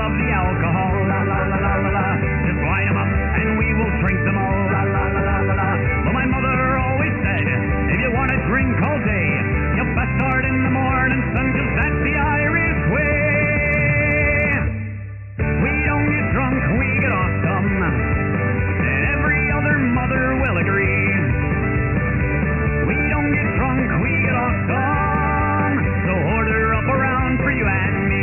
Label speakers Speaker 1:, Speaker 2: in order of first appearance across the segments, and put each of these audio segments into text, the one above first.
Speaker 1: of the alcohol, la la la la la la. Just line 'em up and we will drink them all, la la la la la la. But my mother always said, if you want to drink all day, you best start in the morning, son, 'cause that's the Irish way. We don't get drunk, we get awesome, and every other mother will agree. We don't get drunk, we get awesome, so order up around for you and me.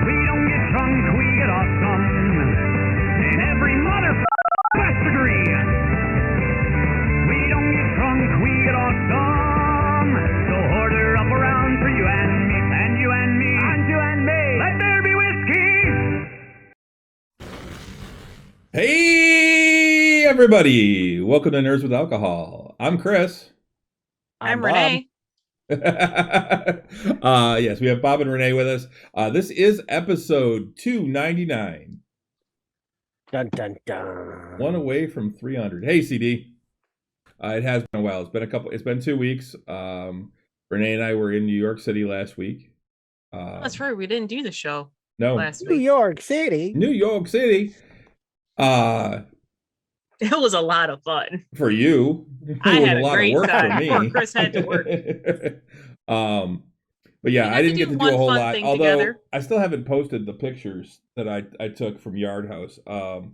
Speaker 1: We don't get drunk, we get awesome, and every mother must agree. We don't get drunk, we get awesome, so order up around for you and me, and you and me, and you and me. Let there be whiskey.
Speaker 2: Hey, everybody. Welcome to Nerds with Alcohol. I'm Chris.
Speaker 3: I'm Renee.
Speaker 2: Yes, we have Bob and Renee with us. This is episode 299.
Speaker 3: Dun, dun, dun.
Speaker 2: One away from 300. Hey, CD. It has been a while. It's been 2 weeks. Renee and I were in New York City last week.
Speaker 4: That's right. We didn't do the show
Speaker 2: No,
Speaker 4: last
Speaker 3: New
Speaker 4: week.
Speaker 3: York City.
Speaker 2: New York City.
Speaker 4: It was a lot of fun.
Speaker 2: For you,
Speaker 4: I
Speaker 2: it was
Speaker 4: had
Speaker 2: a
Speaker 4: a
Speaker 2: lot
Speaker 4: great
Speaker 2: of work
Speaker 4: time
Speaker 2: for me.
Speaker 4: before Chris had to work.
Speaker 2: But yeah,
Speaker 4: We got
Speaker 2: I didn't
Speaker 4: to
Speaker 2: get
Speaker 4: do
Speaker 2: to do
Speaker 4: one
Speaker 2: a whole
Speaker 4: fun
Speaker 2: lot.
Speaker 4: thing
Speaker 2: Although
Speaker 4: together.
Speaker 2: I still haven't posted the pictures that I took from Yard House. That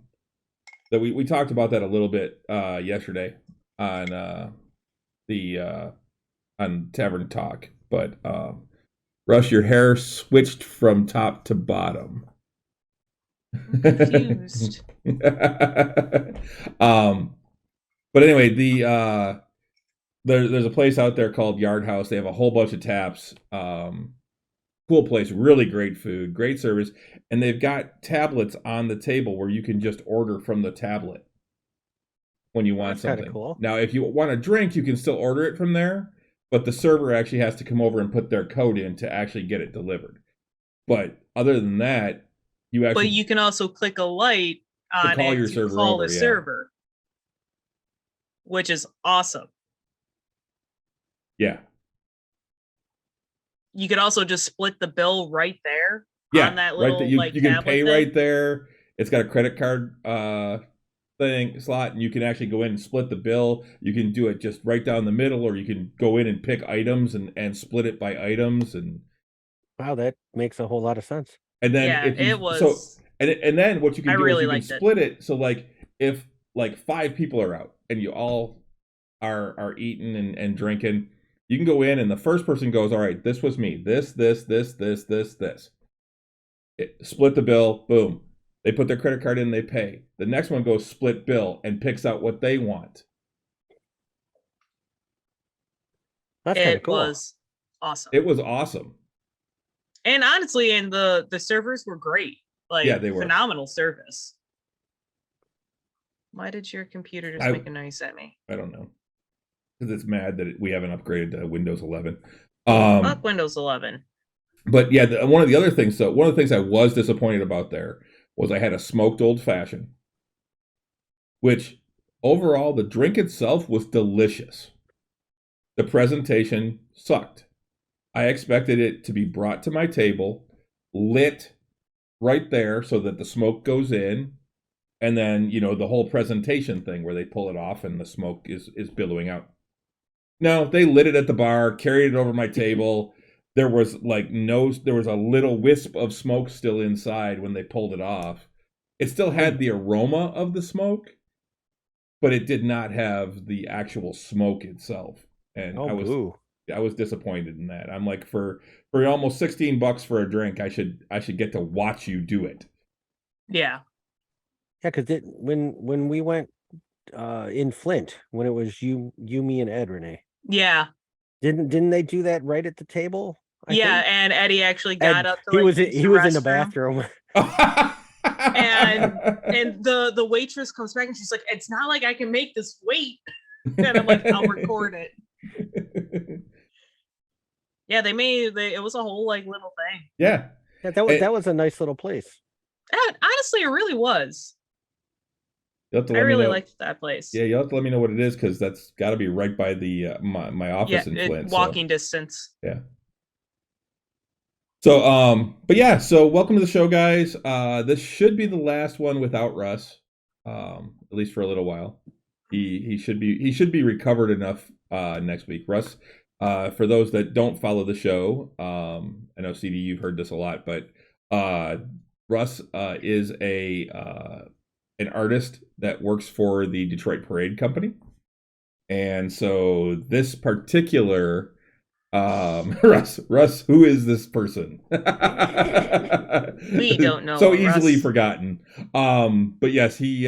Speaker 2: we talked about that a little bit yesterday on on Tavern Talk. But Russ, your hair switched from top to bottom.
Speaker 4: I'm confused.
Speaker 2: But anyway, there's a place out there called Yard House. They have a whole bunch of taps. Cool place, really great food, great service, and they've got tablets on the table where you can just order from the tablet when you want
Speaker 3: That's kinda
Speaker 2: something.
Speaker 3: cool.
Speaker 2: Now, if you want a drink, you can still order it from there, but the server actually has to come over and put their code in to actually get it delivered. But other than that,
Speaker 4: But you can also click a light on
Speaker 2: call
Speaker 4: it
Speaker 2: your
Speaker 4: to
Speaker 2: server
Speaker 4: call
Speaker 2: over,
Speaker 4: the
Speaker 2: yeah.
Speaker 4: server, which is awesome.
Speaker 2: Yeah.
Speaker 4: You could also just split the bill right there
Speaker 2: Yeah,
Speaker 4: on that
Speaker 2: right.
Speaker 4: little
Speaker 2: There. You can
Speaker 4: tablet
Speaker 2: pay
Speaker 4: thing.
Speaker 2: right there. It's got a credit card slot, and you can actually go in and split the bill. You can do it just right down the middle, or you can go in and pick items and split it by items, and
Speaker 3: Wow, that makes a whole lot of sense.
Speaker 2: then
Speaker 4: Yeah,
Speaker 2: if you
Speaker 4: it was.
Speaker 2: so and then what you can
Speaker 4: I
Speaker 2: do
Speaker 4: really
Speaker 2: is you can
Speaker 4: liked it.
Speaker 2: split it. So like if like 5 people are out and you all are eating and drinking, you can go in and the first person goes, all right, this was me. This. Split the bill, boom. They put their credit card in, they pay. The next one goes split bill and picks out what they want.
Speaker 3: That's kind of
Speaker 4: It
Speaker 3: cool.
Speaker 4: was awesome.
Speaker 2: It was awesome.
Speaker 4: And honestly, and the servers were great. Like,
Speaker 2: Yeah, they were.
Speaker 4: phenomenal service. Why did your computer just make a noise at me?
Speaker 2: I don't know. Because it's mad that we haven't upgraded to Windows 11.
Speaker 4: Fuck Windows 11.
Speaker 2: But yeah, one of the things I was disappointed about there was I had a smoked old fashioned, which overall the drink itself was delicious. The presentation sucked. I expected it to be brought to my table, lit right there so that the smoke goes in, and then, the whole presentation thing where they pull it off and the smoke is billowing out. No, they lit it at the bar, carried it over my table. There was a little wisp of smoke still inside when they pulled it off. It still had the aroma of the smoke, but it did not have the actual smoke itself. And I was disappointed in that. I'm like, for almost $16 for a drink, I should get to watch you do it.
Speaker 4: Yeah.
Speaker 3: Yeah, because when we went in Flint, when it was you, me, and Ed, Renee.
Speaker 4: Yeah.
Speaker 3: Didn't they do that right at the table? I think?
Speaker 4: And Eddie actually got up to
Speaker 3: he was
Speaker 4: use
Speaker 3: in the
Speaker 4: restroom.
Speaker 3: bathroom.
Speaker 4: and the waitress comes back and she's like, it's not like I can make this wait. And I'm like, I'll record it. Yeah, it was a whole like little thing.
Speaker 2: Yeah.
Speaker 3: Yeah, that was a nice little place.
Speaker 4: Honestly, it really was.
Speaker 2: I
Speaker 4: really liked that place.
Speaker 2: Yeah, you'll have to let me know what it is, because that's got to be right by the my office in Flint.
Speaker 4: Walking distance.
Speaker 2: Yeah. But yeah, so welcome to the show, guys. This should be the last one without Russ, at least for a little while. He should be recovered enough next week. Russ, for those that don't follow the show, I know CD, you've heard this a lot, but Russ is an artist that works for the Detroit Parade Company, and so this particular Russ, who is this person?
Speaker 4: We don't know.
Speaker 2: So easily
Speaker 4: Russ.
Speaker 2: forgotten. But yes, he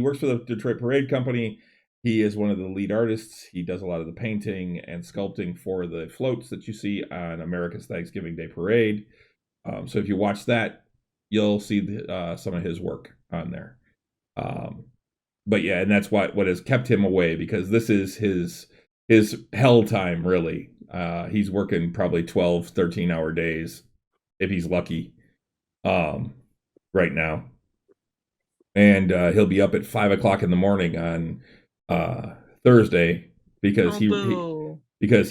Speaker 2: works for the Detroit Parade Company. He is one of the lead artists. He does a lot of the painting and sculpting for the floats that you see on America's Thanksgiving Day Parade. So if you watch that, you'll see some of his work on there. But yeah, and that's what has kept him away, because this is his hell time, really. He's working probably 12, 13-hour days, if he's lucky, right now. And he'll be up at 5 o'clock in the morning on Thursday because he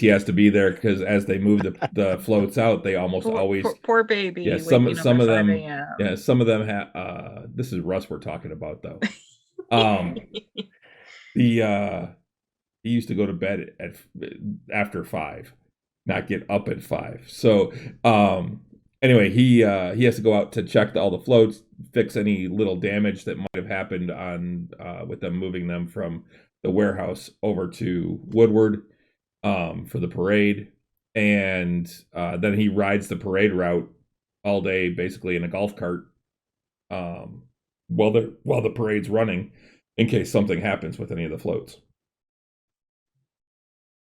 Speaker 2: has to be there, because as they move the floats out, they almost always
Speaker 4: poor baby.
Speaker 2: Yeah, some of them.
Speaker 4: Yeah,
Speaker 2: some of them have. This is Russ we're talking about, though. He used to go to bed after 5, not get up at 5. So anyway, he has to go out to check all the floats, fix any little damage that might have happened on with them moving them from the warehouse over to Woodward for the parade, and then he rides the parade route all day, basically in a golf cart, while the parade's running, in case something happens with any of the floats.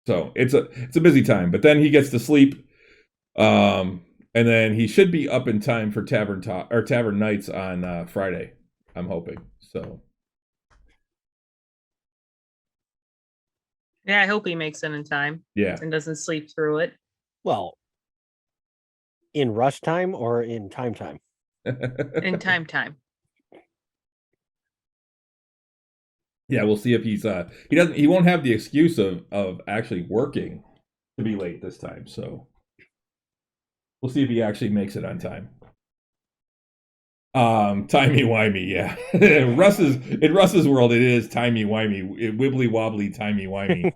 Speaker 2: So it's a busy time, but then he gets to sleep, and then he should be up in time for Tavern Nights on Friday. I'm hoping so.
Speaker 4: Yeah, I hope he makes it in time.
Speaker 2: Yeah,
Speaker 4: and doesn't sleep through it.
Speaker 3: Well, in rush time or in time?
Speaker 4: In time.
Speaker 2: Yeah, we'll see if he won't have the excuse of actually working to be late this time. So we'll see if he actually makes it on time. Timey-wimey, yeah. In Russ's world, it is timey-wimey, wibbly-wobbly timey-wimey.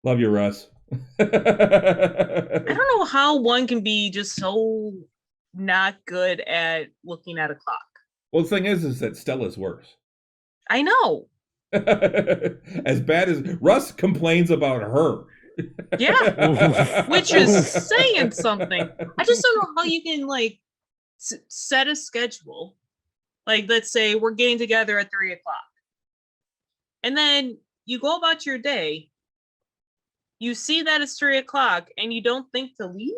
Speaker 2: Love you, Russ.
Speaker 4: I don't know how one can be just so not good at looking at a clock.
Speaker 2: Well, the thing is that Stella's worse.
Speaker 4: I know.
Speaker 2: As bad as Russ complains about her.
Speaker 4: Yeah, which is saying something. I just don't know how you can set a schedule. Like, let's say we're getting together at 3 o'clock, and then you go about your day. You see that it's 3 o'clock and you don't think to leave,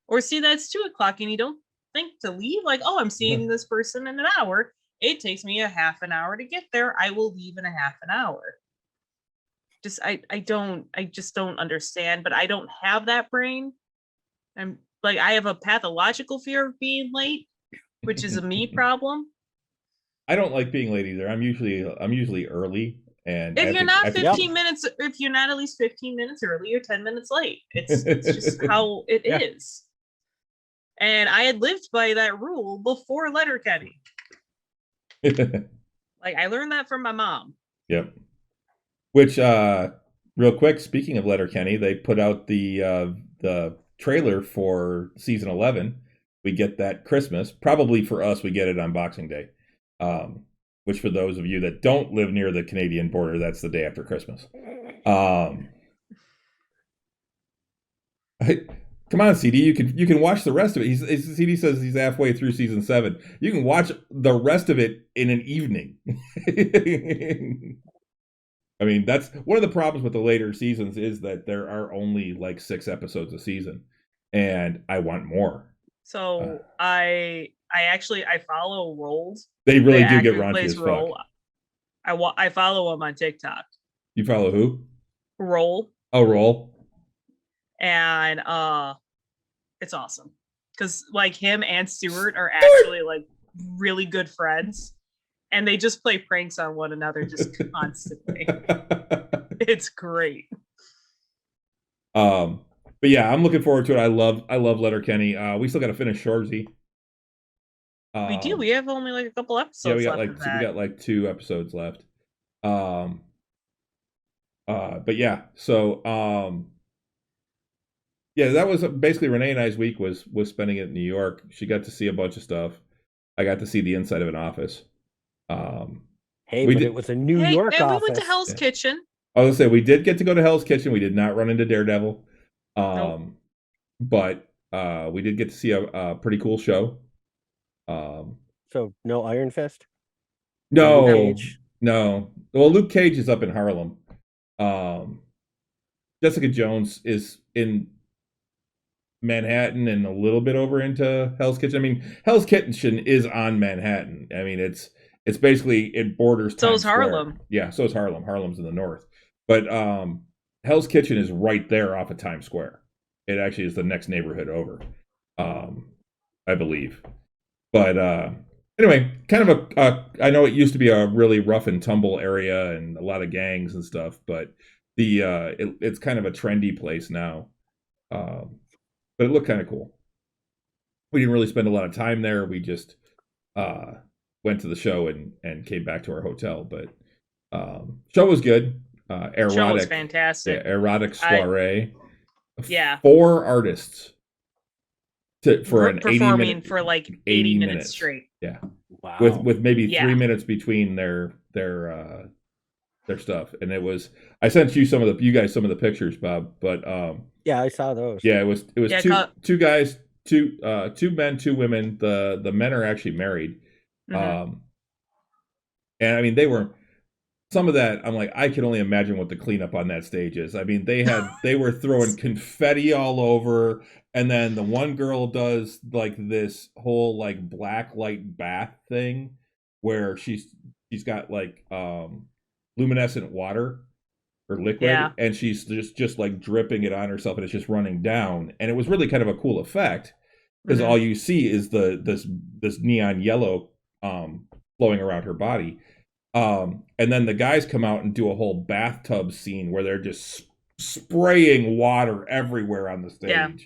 Speaker 4: or see that it's 2 o'clock and you don't think to leave. Like, oh, I'm seeing this person in an hour. It takes me a half an hour to get there. I will leave in a half an hour. I just don't understand, but I don't have that brain. I have a pathological fear of being late, which is a me problem.
Speaker 2: I don't like being late either. I'm usually early, and
Speaker 4: if you're not 15 minutes, if you're not at least 15 minutes early, you're 10 minutes late. It's just how it is. And I had lived by that rule before Letterkenny. I learned that from my mom.
Speaker 2: Yep. Which, real quick, speaking of Letterkenny, they put out the trailer for season 11. We get that Christmas. Probably for us, we get it on Boxing Day. Which, for those of you that don't live near the Canadian border, that's the day after Christmas. Come on, CD. You can watch the rest of it. CD says he's halfway through season 7. You can watch the rest of it in an evening. I mean, that's one of the problems with the later seasons, is that there are only 6 episodes a season, and I want more.
Speaker 4: So I follow Rolls.
Speaker 2: They really do get raunchy as fuck.
Speaker 4: I follow him on TikTok.
Speaker 2: You follow who?
Speaker 4: Roll.
Speaker 2: Oh, Roll.
Speaker 4: And it's awesome because him and Stuart are actually really good friends, and they just play pranks on one another just constantly. It's great.
Speaker 2: But yeah, I'm looking forward to it. I love Letterkenny. We still got to finish Shoresy.
Speaker 4: We do. We have only like a couple episodes
Speaker 2: Yeah,
Speaker 4: left of that.
Speaker 2: we got like 2 episodes left. But yeah, so yeah, that was basically Renee and I's week was spending it in New York. She got to see a bunch of stuff. I got to see the inside of an office.
Speaker 3: Hey,
Speaker 2: we
Speaker 3: but
Speaker 2: did-
Speaker 3: it was a New
Speaker 4: Hey,
Speaker 3: York
Speaker 4: and
Speaker 3: office.
Speaker 4: we went to Hell's
Speaker 2: Yeah.
Speaker 4: Kitchen.
Speaker 2: I was gonna say we did get to go to Hell's Kitchen. We did not run into Daredevil.
Speaker 4: Nope.
Speaker 2: But we did get to see a pretty cool show.
Speaker 3: So no Iron Fist?
Speaker 2: No,
Speaker 3: Luke Cage?
Speaker 2: no. Well, Luke Cage is up in Harlem. Jessica Jones is in Manhattan and a little bit over into Hell's Kitchen. I mean, Hell's Kitchen is on Manhattan. I mean, it's basically, it borders
Speaker 4: So
Speaker 2: Times
Speaker 4: is Harlem.
Speaker 2: Square. Yeah, so is Harlem. Harlem's in the north. But Hell's Kitchen is right there off of Times Square. It actually is the next neighborhood over, I believe. But anyway, kind of I know it used to be a really rough and tumble area and a lot of gangs and stuff, but it's kind of a trendy place now. But it looked kind of cool. We didn't really spend a lot of time there. We just went to the show and came back to our hotel. But show was good. Erotic,
Speaker 4: Show was fantastic.
Speaker 2: Yeah, erotic soiree.
Speaker 4: Yeah.
Speaker 2: 4 artists for an 80
Speaker 4: performing
Speaker 2: minute,
Speaker 4: for like 80 minutes straight.
Speaker 2: Yeah.
Speaker 3: Wow.
Speaker 2: With maybe 3
Speaker 4: Yeah.
Speaker 2: minutes between their stuff. And it was, I sent you you guys some of the pictures, Bob, but
Speaker 3: yeah, I saw those.
Speaker 2: yeah, it was
Speaker 4: Yeah,
Speaker 2: two guys, two men, 2 women. The men are actually married.
Speaker 4: Mhm.
Speaker 2: And I mean, they were, some of that, I'm like, I can only imagine what the cleanup on that stage is. I mean, they were throwing confetti all over, and then the one girl does like this whole like black light bath thing where she's got like luminescent water or liquid,
Speaker 4: Yeah.
Speaker 2: and she's just like dripping it on herself, and it's just running down. And it was really kind of a cool effect because
Speaker 4: Mhm.
Speaker 2: all you see is this neon yellow flowing around her body. And then the guys come out and do a whole bathtub scene where they're just spraying water everywhere on the stage.
Speaker 4: Yeah.
Speaker 2: It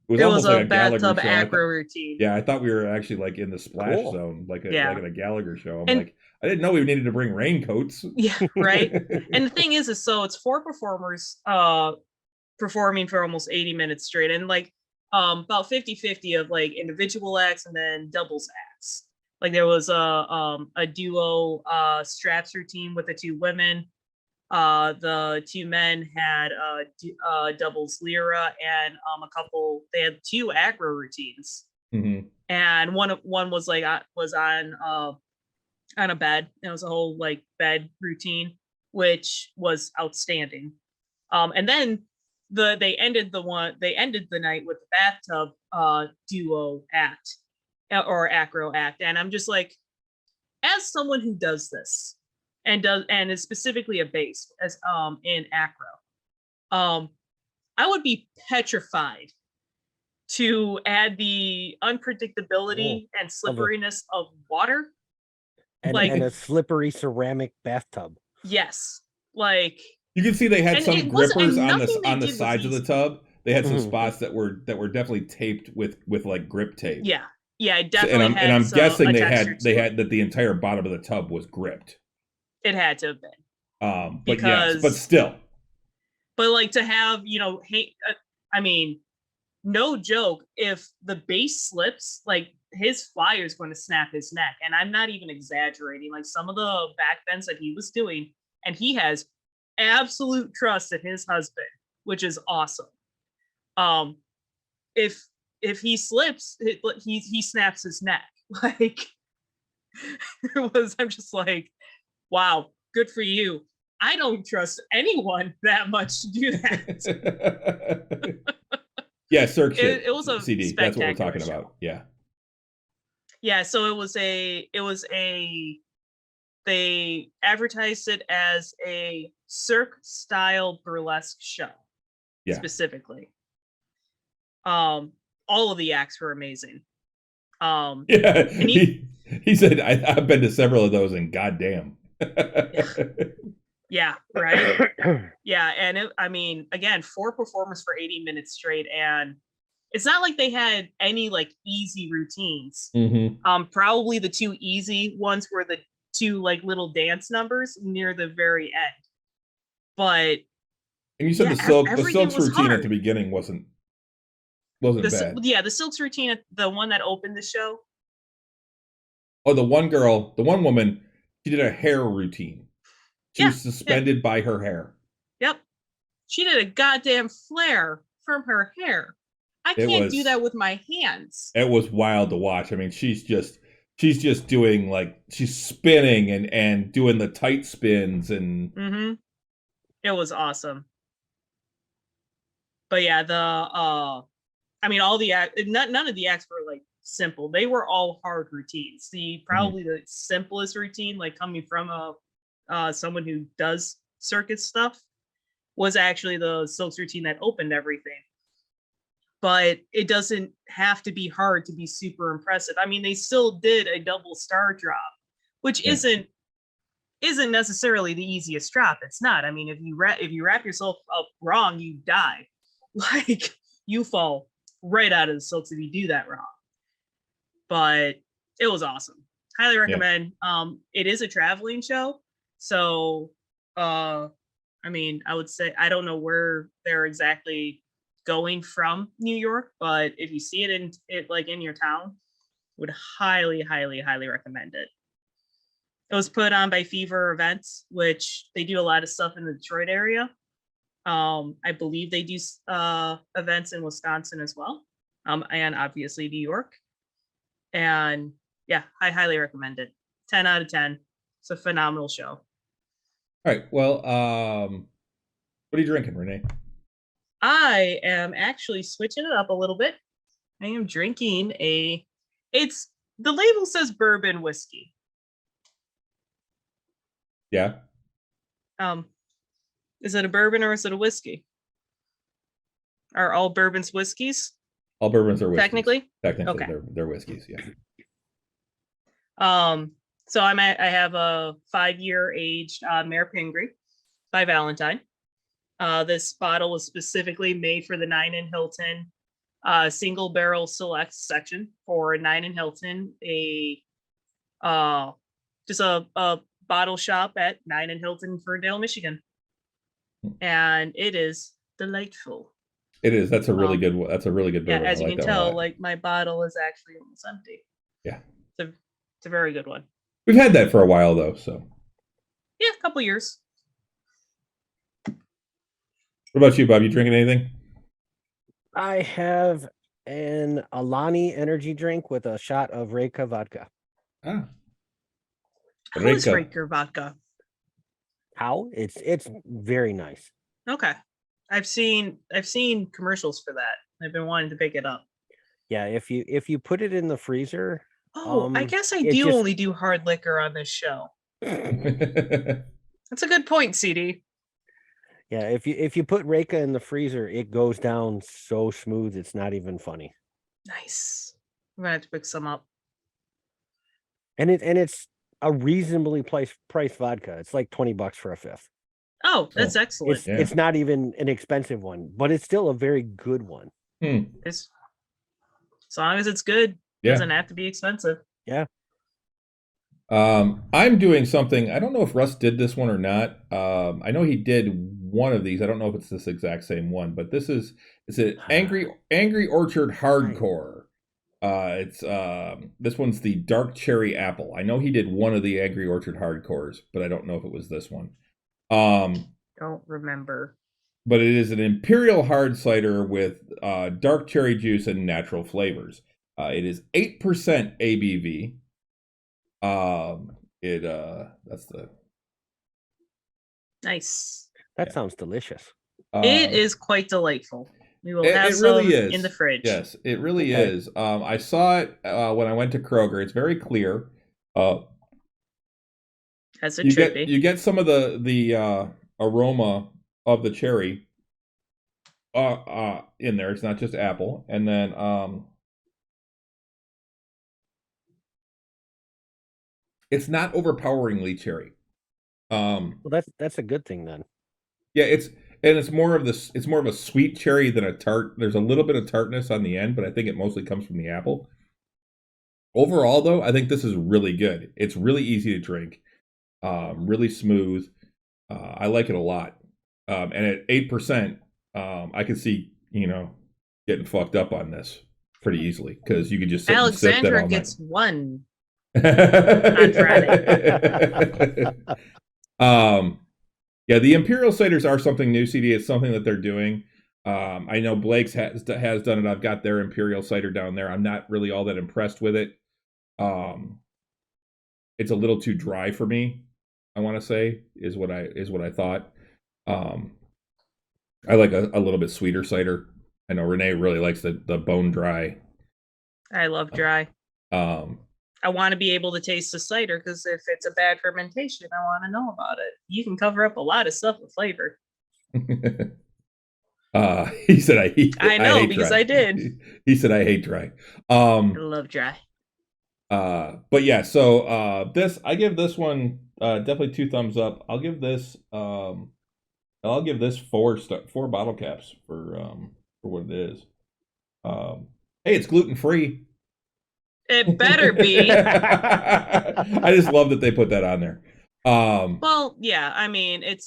Speaker 2: was
Speaker 4: It
Speaker 2: almost
Speaker 4: was
Speaker 2: like
Speaker 4: a
Speaker 2: a Gallagher
Speaker 4: bathtub
Speaker 2: show.
Speaker 4: acro routine.
Speaker 2: Yeah, I thought we were actually like in the splash
Speaker 3: Cool.
Speaker 2: zone, like
Speaker 4: Yeah.
Speaker 2: in a Gallagher show. I'm
Speaker 4: And-
Speaker 2: like, I didn't know we needed to bring raincoats.
Speaker 4: Yeah, right. And the thing is so it's 4 performers performing for almost 80 minutes straight, and like about 50-50 of like individual acts and then doubles acts. Like there was a duo straps routine with the 2 women. The 2 men had doubles lyra, and a couple, they had 2 acro routines.
Speaker 2: Mm-hmm.
Speaker 4: And one was like was on a bed. It was a whole like bed routine, which was outstanding. And then they ended the night with the bathtub duo act or acro act. And I'm just like, as someone who does this and is specifically a bass as in acro, I would be petrified to add the unpredictability and slipperiness of water.
Speaker 3: And,
Speaker 4: like-
Speaker 3: and a slippery ceramic bathtub.
Speaker 4: Yes, like
Speaker 2: You can see they had
Speaker 4: And
Speaker 2: some
Speaker 4: it wasn't-
Speaker 2: grippers
Speaker 4: and
Speaker 2: on
Speaker 4: nothing they
Speaker 2: the
Speaker 4: did was
Speaker 2: sides of the
Speaker 4: easy.
Speaker 2: tub. They had some
Speaker 3: Mhm.
Speaker 2: spots that were definitely taped with like grip tape.
Speaker 4: yeah, it
Speaker 2: So-
Speaker 4: definitely
Speaker 2: and
Speaker 4: had.
Speaker 2: I'm
Speaker 4: some-
Speaker 2: guessing
Speaker 4: a
Speaker 2: they
Speaker 4: texture to it.
Speaker 2: had that the entire bottom of the tub was gripped.
Speaker 4: It had to have been.
Speaker 2: But yes,
Speaker 4: Because-
Speaker 2: but still.
Speaker 4: But like to have, I mean, no joke, if the bass slips, like his flyer is going to snap his neck. And I'm not even exaggerating. Like some of the backbends that he was doing, and he has absolute trust in his husband, which is awesome. If he slips, he snaps his neck. Like I'm just like, wow, good for you. I don't trust anyone that much to do that.
Speaker 2: Yeah, Cirque shit.
Speaker 4: It was a
Speaker 2: CD. That's what we're
Speaker 4: spectacular
Speaker 2: talking
Speaker 4: show.
Speaker 2: about. Yeah.
Speaker 4: Yeah, so they advertised it as a Cirque style burlesque show.
Speaker 2: Yeah.
Speaker 4: Specifically. All of the acts were amazing.
Speaker 2: Yeah.
Speaker 4: And
Speaker 2: He said, I've been to several of those and goddamn.
Speaker 4: Yeah, right. Yeah, and I mean, again, 4 performers for 80 minutes straight, and it's not like they had any like easy routines. Probably the 2 easy ones were the 2 like little dance numbers near the very end. But
Speaker 2: And you said
Speaker 4: yeah,
Speaker 2: the Silks
Speaker 4: was
Speaker 2: routine
Speaker 4: hard.
Speaker 2: at the beginning wasn't bad.
Speaker 4: Yeah, the Silks routine, the one that opened the show.
Speaker 2: Oh, the one woman, she did a hair routine. She was suspended by her hair.
Speaker 4: Yep. She did a goddamn flare from her hair. I can't do that with my hands.
Speaker 2: It was wild to watch. I mean, she's just doing like, she's spinning and doing the tight spins and
Speaker 4: It was awesome. But yeah, I mean, all the none of the acts were like simple. They were all hard routines. Probably the simplest routine, like coming from someone who does circus stuff, was actually the Silks routine that opened everything. But it doesn't have to be hard to be super impressive. I mean, they still did a double star drop, which isn't necessarily the easiest drop. It's not. I mean, if you wrap yourself up wrong, you die. Like, you fall right out of the Silks if you do that wrong. But it was awesome. Highly recommend. It is a traveling show, so I mean, I would say, I don't know where they're exactly going from New York, but if you see it in your town, would highly recommend it. It was put on by Fever Events, which they do a lot of stuff in the Detroit area. I believe they do events in Wisconsin as well, and obviously New York. And yeah, I highly recommend it. 10 out of 10. It's a phenomenal show.
Speaker 2: All right. Well, what are you drinking, Renee?
Speaker 4: I am actually switching it up a little bit. I am drinking the label says bourbon whiskey.
Speaker 2: Yeah.
Speaker 4: Is it a bourbon or is it a whiskey? Are all bourbons whiskeys?
Speaker 2: All bourbons are whiskeys.
Speaker 4: Technically,
Speaker 2: okay. They're whiskeys. Yeah.
Speaker 4: So I have a 5-year aged Mare Pingree by Valentine. This bottle was specifically made for the 9 in Hilton single barrel select section for 9 in Hilton, just a bottle shop at 9 in Hilton, Ferndale, Michigan. And it is delightful.
Speaker 2: It is. That's a really good one. That's a really good bourbon.
Speaker 4: Yeah, as you can tell, like, my bottle is actually almost empty.
Speaker 2: Yeah.
Speaker 4: It's a very good one.
Speaker 2: We've had that for a while though, so.
Speaker 4: Yeah, a couple years.
Speaker 2: What about you, Bob? You drinking anything?
Speaker 3: I have an Alani energy drink with a shot of Reka vodka.
Speaker 2: Ah.
Speaker 4: How is Reka vodka?
Speaker 3: How? It's very nice.
Speaker 4: Okay. I've seen commercials for that. I've been wanting to pick it up.
Speaker 3: Yeah, if you put it in the freezer.
Speaker 4: I guess I only do hard liquor on this show. That's a good point, CD.
Speaker 3: Yeah, if you put Reka in the freezer, it goes down so smooth it's not even funny.
Speaker 4: Nice. I'm gonna have to pick some up.
Speaker 3: And it's a reasonably priced vodka. It's like $20 for a fifth.
Speaker 4: Oh, that's excellent.
Speaker 3: It's not even an expensive one, but it's still a very good one.
Speaker 4: As long as it's good, it doesn't have to be expensive.
Speaker 3: Yeah.
Speaker 2: I'm doing something. I don't know if Russ did this one or not. I know he did one of these. I don't know if it's this exact same one, but it's an Angry Orchard Hardcore. It's this one's the Dark Cherry Apple. I know he did one of the Angry Orchard Hardcores, but I don't know if it was this one.
Speaker 4: Don't remember.
Speaker 2: But it is an imperial hard cider with dark cherry juice and natural flavors. It is 8% ABV. That's the
Speaker 4: nice.
Speaker 3: That sounds delicious.
Speaker 4: It is quite delightful. We will have some
Speaker 2: really is.
Speaker 4: in the fridge.
Speaker 2: Yes, it really is. I saw it when I went to Kroger. It's very clear.
Speaker 4: As it should be.
Speaker 2: You get some of the aroma of the cherry in there. It's not just apple. And then it's not overpoweringly cherry.
Speaker 3: Well, that's a good thing then.
Speaker 2: Yeah, it's more of this. It's more of a sweet cherry than a tart. There's a little bit of tartness on the end, but I think it mostly comes from the apple. Overall, though, I think this is really good. It's really easy to drink, really smooth. I like it a lot. And at 8%, I can see getting fucked up on this pretty easily because you could just sit and sip that all
Speaker 4: Alexandra
Speaker 2: night.
Speaker 4: gets one.
Speaker 2: On
Speaker 4: Friday.
Speaker 2: Yeah, the Imperial ciders are something new, CD. It's something that they're doing. I know Blake's has done it. I've got their Imperial cider down there. I'm not really all that impressed with it. It's a little too dry for me, I want to say, is what I thought. I like a little bit sweeter cider. I know Renee really likes the bone dry.
Speaker 4: I love dry. I want to be able to taste the cider because if it's a bad fermentation, I want to know about it. You can cover up a lot of stuff with flavor.
Speaker 2: He said I hate
Speaker 4: because
Speaker 2: dry.
Speaker 4: I did.
Speaker 2: He said I hate dry.
Speaker 4: I love dry.
Speaker 2: But yeah, so I give this one definitely 2 thumbs up. I'll give this 4 bottle caps for what it is. Hey, it's gluten free.
Speaker 4: It better be.
Speaker 2: I just love that they put that on there.
Speaker 4: Well, yeah, I mean, it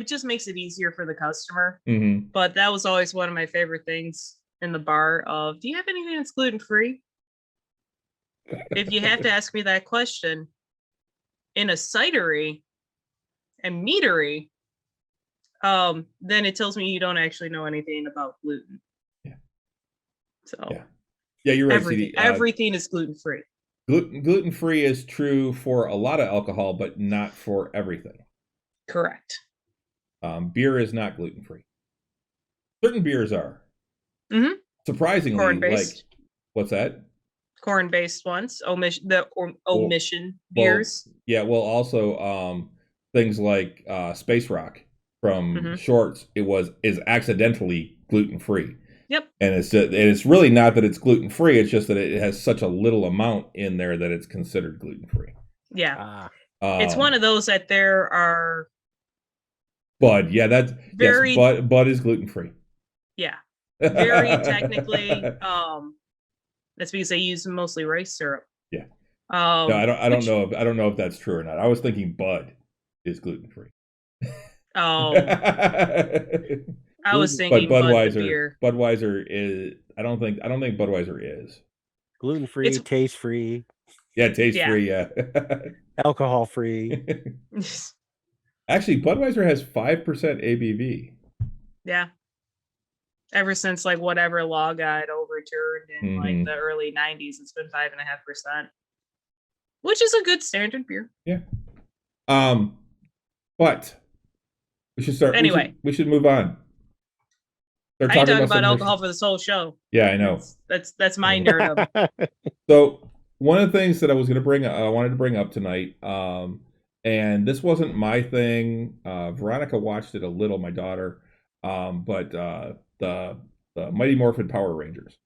Speaker 4: just makes it easier for the customer.
Speaker 2: Mm-hmm.
Speaker 4: But that was always one of my favorite things in the bar of, do you have anything that's gluten free? If you have to ask me that question in a cidery and meadery, then it tells me you don't actually know anything about gluten.
Speaker 2: Yeah.
Speaker 4: So
Speaker 2: yeah, you're right.
Speaker 4: Everything is gluten free.
Speaker 2: Gluten free is true for a lot of alcohol, but not for everything.
Speaker 4: Correct.
Speaker 2: Beer is not gluten free. Certain beers are.
Speaker 4: Mm-hmm.
Speaker 2: Surprisingly,
Speaker 4: corn-based.
Speaker 2: like what's that?
Speaker 4: Corn-based ones. Omission beers.
Speaker 2: Well, also things like Space Rock from Shorts. Is accidentally gluten free.
Speaker 4: Yep.
Speaker 2: And it's really not that it's gluten free. It's just that it has such a little amount in there that it's considered gluten free.
Speaker 4: Yeah. It's one of those that there are.
Speaker 2: Bud, yeah, that's
Speaker 4: very.
Speaker 2: Yes, Bud is gluten free.
Speaker 4: Yeah. Very technically. That's because they use mostly rice syrup.
Speaker 2: Yeah. No, I don't know if that's true or not. I was thinking Bud is gluten free.
Speaker 4: Oh. I was thinking
Speaker 2: Budweiser is. I don't think Budweiser is
Speaker 3: gluten free, taste free.
Speaker 2: Yeah, taste free. Yeah,
Speaker 3: alcohol free.
Speaker 2: Actually, Budweiser has 5% ABV.
Speaker 4: Yeah. Ever since like whatever law got overturned in like the early 90s, it's been 5.5%, which is a good standard beer.
Speaker 2: Yeah. But we should start.
Speaker 4: Anyway,
Speaker 2: we should move on.
Speaker 4: I ain't talking about alcohol for this whole show.
Speaker 2: Yeah, I know.
Speaker 4: That's my nerd of it.
Speaker 2: So one of the things that I wanted to bring up tonight, and this wasn't my thing. Veronica watched it a little, my daughter, but the Mighty Morphin Power Rangers.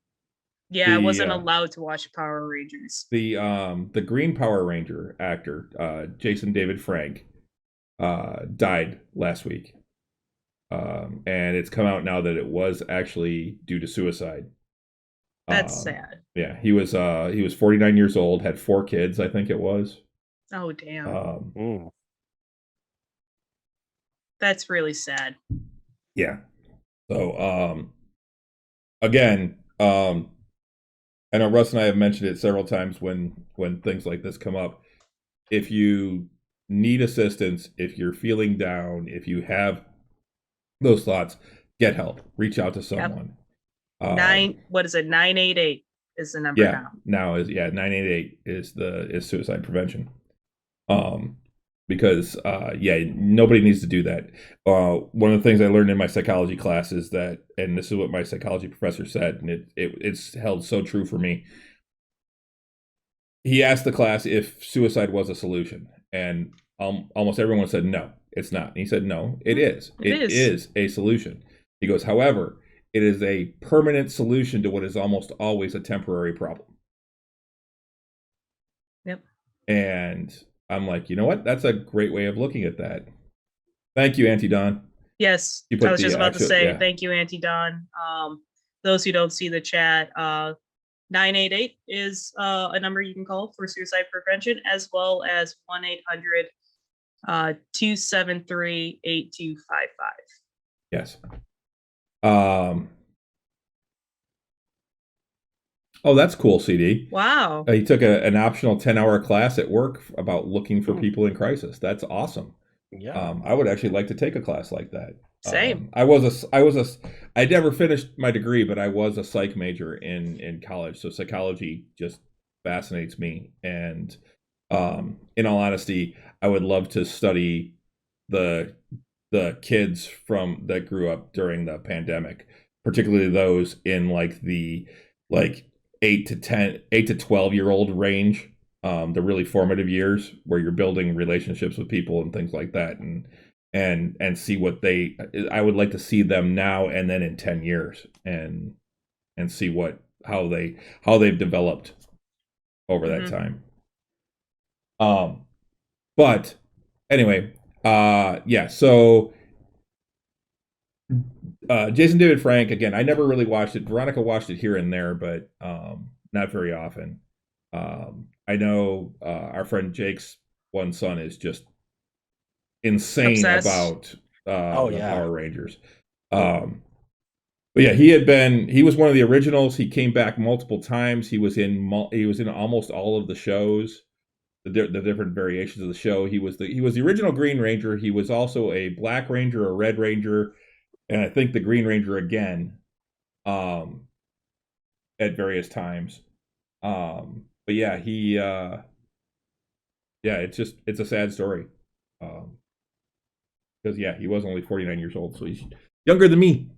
Speaker 4: Yeah, I wasn't allowed to watch Power Rangers.
Speaker 2: The Green Power Ranger actor, Jason David Frank, died last week. And it's come out now that it was actually due to suicide.
Speaker 4: That's sad.
Speaker 2: Yeah, he was 49 years old, had 4 kids, I think it was.
Speaker 4: Oh damn. That's really sad.
Speaker 2: Yeah. So again, I know Russ and I have mentioned it several times when things like this come up. If you need assistance, if you're feeling down, if you have those thoughts, get help. Reach out to someone.
Speaker 4: Yep. 988 is the number now.
Speaker 2: Now is 988 is suicide prevention. Because nobody needs to do that. One of the things I learned in my psychology class is that, and this is what my psychology professor said, and it's held so true for me. He asked the class if suicide was a solution, and almost everyone said no, it's not. And he said no, it is. It is a solution. He goes, however, it is a permanent solution to what is almost always a temporary problem.
Speaker 4: Yep.
Speaker 2: And I'm like, you know what? That's a great way of looking at that. Thank you, Auntie Don.
Speaker 4: Yes,
Speaker 2: You
Speaker 4: I
Speaker 2: put
Speaker 4: was
Speaker 2: the
Speaker 4: just about to
Speaker 2: actual-
Speaker 4: say
Speaker 2: yeah.
Speaker 4: thank you, Auntie Don. Those who don't see the chat, 988 is a number you can call for suicide prevention, as well as 1-800-273-8255.
Speaker 2: Yes. Oh, that's cool, CD.
Speaker 4: Wow.
Speaker 2: He took an optional 10-hour class at work about looking for people in crisis. That's awesome.
Speaker 3: Yeah.
Speaker 2: I would actually like to take a class like that.
Speaker 4: Same.
Speaker 2: I never finished my degree, but I was a psych major in college. So psychology just fascinates me. And in all honesty, I would love to study the kids that grew up during the pandemic, particularly those in the 8 to 12-year-old range, the really formative years where you're building relationships with people and things like that, and see what I would like to see them now and then in 10 years and see how they've developed over that time. But anyway, yeah, so Jason David Frank, again, I never really watched it. Veronica watched it here and there, but not very often. I know our friend Jake's one son is just insane
Speaker 4: Obsessed.
Speaker 2: about the
Speaker 3: yeah.
Speaker 2: Power Rangers. But yeah, he was one of the originals. He came back multiple times. He was in almost all of the shows, the different variations of the show. He was the original Green Ranger. He was also a Black Ranger, a Red Ranger, and I think the Green Ranger again, at various times. But yeah, it's a sad story. Because yeah, he was only 49 years old, so he's younger than me.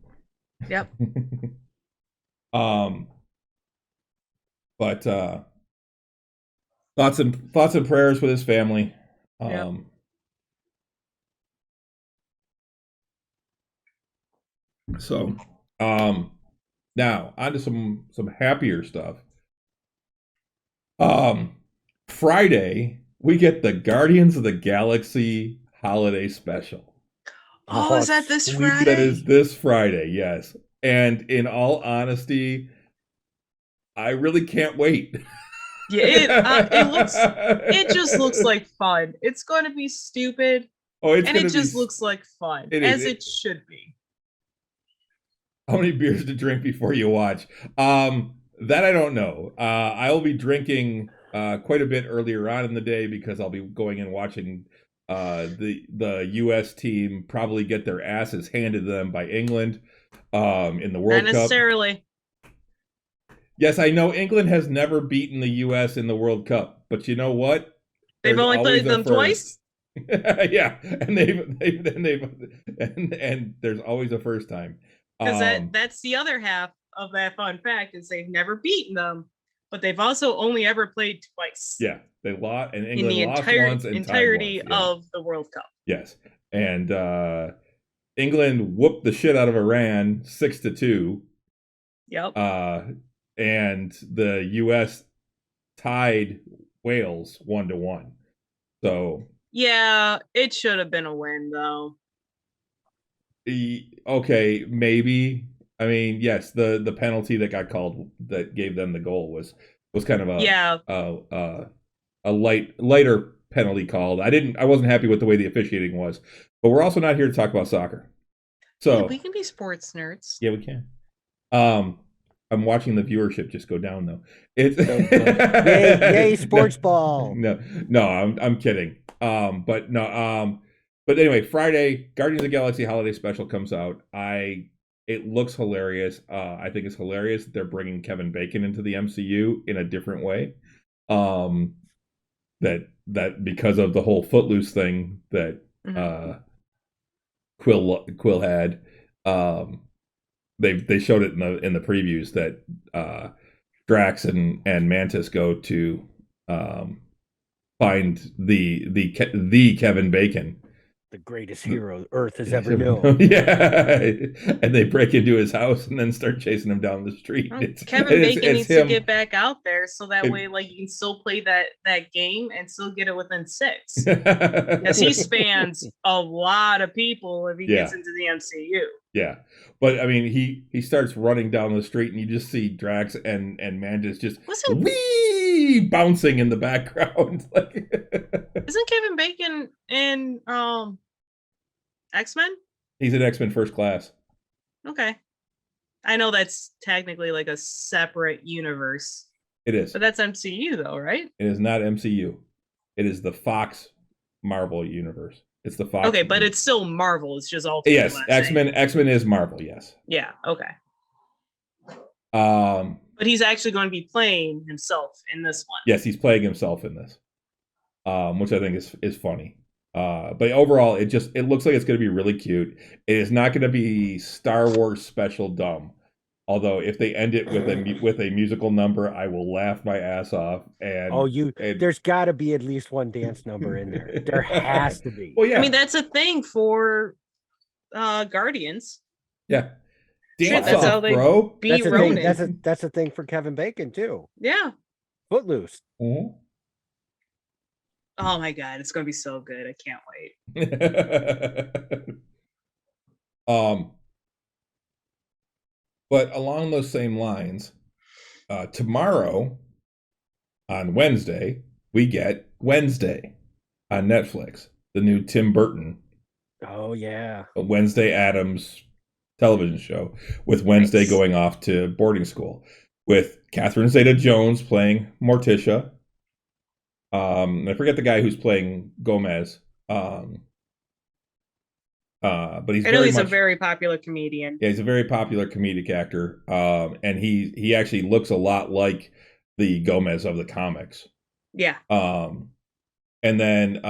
Speaker 4: Yep.
Speaker 2: But thoughts and prayers with his family.
Speaker 4: Yep.
Speaker 2: So, now on to some happier stuff. Friday we get the Guardians of the Galaxy holiday special.
Speaker 4: Oh, is that this
Speaker 3: sweet.
Speaker 4: Friday?
Speaker 2: That is this Friday, yes. And in all honesty, I really can't wait.
Speaker 4: Yeah, it just looks like fun. It's going to be stupid.
Speaker 2: Oh,
Speaker 4: and it just looks like fun, as it should be.
Speaker 2: How many beers to drink before you watch? That I don't know. I will be drinking quite a bit earlier on in the day because I'll be going and watching the U.S. team probably get their asses handed to them by England in the World Cup.
Speaker 4: Not necessarily.
Speaker 2: Yes, I know England has never beaten the U.S. in the World Cup, but you know what?
Speaker 4: They've only played them twice.
Speaker 2: Yeah, and and there's always a first time.
Speaker 4: Because that's the other half of that fun fact is they've never beaten them, but they've also only ever played twice.
Speaker 2: Yeah, they lost, and
Speaker 4: England
Speaker 2: in the
Speaker 4: entirety of the World Cup.
Speaker 2: Yes, and England whooped the shit out of Iran 6-2.
Speaker 4: Yep.
Speaker 2: And the U.S. tied Wales 1-1. So
Speaker 4: yeah, it should have been a win though.
Speaker 2: Okay, maybe. I mean, yes, the penalty that got called that gave them the goal was kind of a lighter penalty called. I wasn't happy with the way the officiating was, but we're also not here to talk about soccer. So
Speaker 4: yeah, we can be sports nerds.
Speaker 2: Yeah, we can. I'm watching the viewership just go down though. It's
Speaker 3: yay, sports ball.
Speaker 2: No, I'm kidding. But no, but anyway, Friday, Guardians of the Galaxy Holiday Special comes out. It looks hilarious. I think it's hilarious that they're bringing Kevin Bacon into the MCU in a different way. That because of the whole Footloose thing that Quill had. They showed it in the previews that Drax and Mantis go to find the Kevin Bacon
Speaker 3: the greatest hero Earth has ever known.
Speaker 2: Yeah, and they break into his house and then start chasing him down the street.
Speaker 4: Well, Kevin Bacon needs to get back out there so that way, like, you can still play that game and still get it within 6. Because he spans a lot of people if he gets into the MCU.
Speaker 2: Yeah, but I mean, he starts running down the street, and you just see Drax and Mantis just wee bouncing in the background.
Speaker 4: Isn't Kevin Bacon in X-Men?
Speaker 2: He's in X-Men First Class.
Speaker 4: Okay, I know that's technically like a separate universe.
Speaker 2: It is,
Speaker 4: but that's MCU though, right?
Speaker 2: It is not MCU. It is the Fox Marvel universe. It's the Fox.
Speaker 4: Okay, but it's still Marvel. It's just all.
Speaker 2: Yes, X-Men is Marvel. Yes.
Speaker 4: Yeah. Okay. But he's actually going to be playing himself in this one.
Speaker 2: Yes, he's playing himself in this, which I think is funny. But overall, it looks like it's going to be really cute. It is not going to be Star Wars special dumb. Although if they end it with a musical number, I will laugh my ass off. And
Speaker 3: there's got to be at least one dance number in there. There has to be.
Speaker 2: Well, yeah.
Speaker 4: I mean, that's a thing for Guardians.
Speaker 2: Yeah,
Speaker 3: dance
Speaker 4: that's how they
Speaker 2: bro.
Speaker 3: That's a thing. That's a thing for Kevin Bacon too.
Speaker 4: Yeah.
Speaker 3: Footloose.
Speaker 2: Mm-hmm.
Speaker 4: Oh my god, it's gonna be so good! I can't wait.
Speaker 2: But along those same lines, tomorrow on Wednesday, we get Wednesday on Netflix, the new Tim Burton.
Speaker 3: Oh yeah,
Speaker 2: Wednesday Addams television show with Wednesday going off to boarding school with Catherine Zeta-Jones playing Morticia. I forget the guy who's playing Gomez. But he's
Speaker 4: a very popular comedian.
Speaker 2: Yeah, he's a very popular comedic actor. And he actually looks a lot like the Gomez of the comics.
Speaker 4: Yeah.
Speaker 2: And then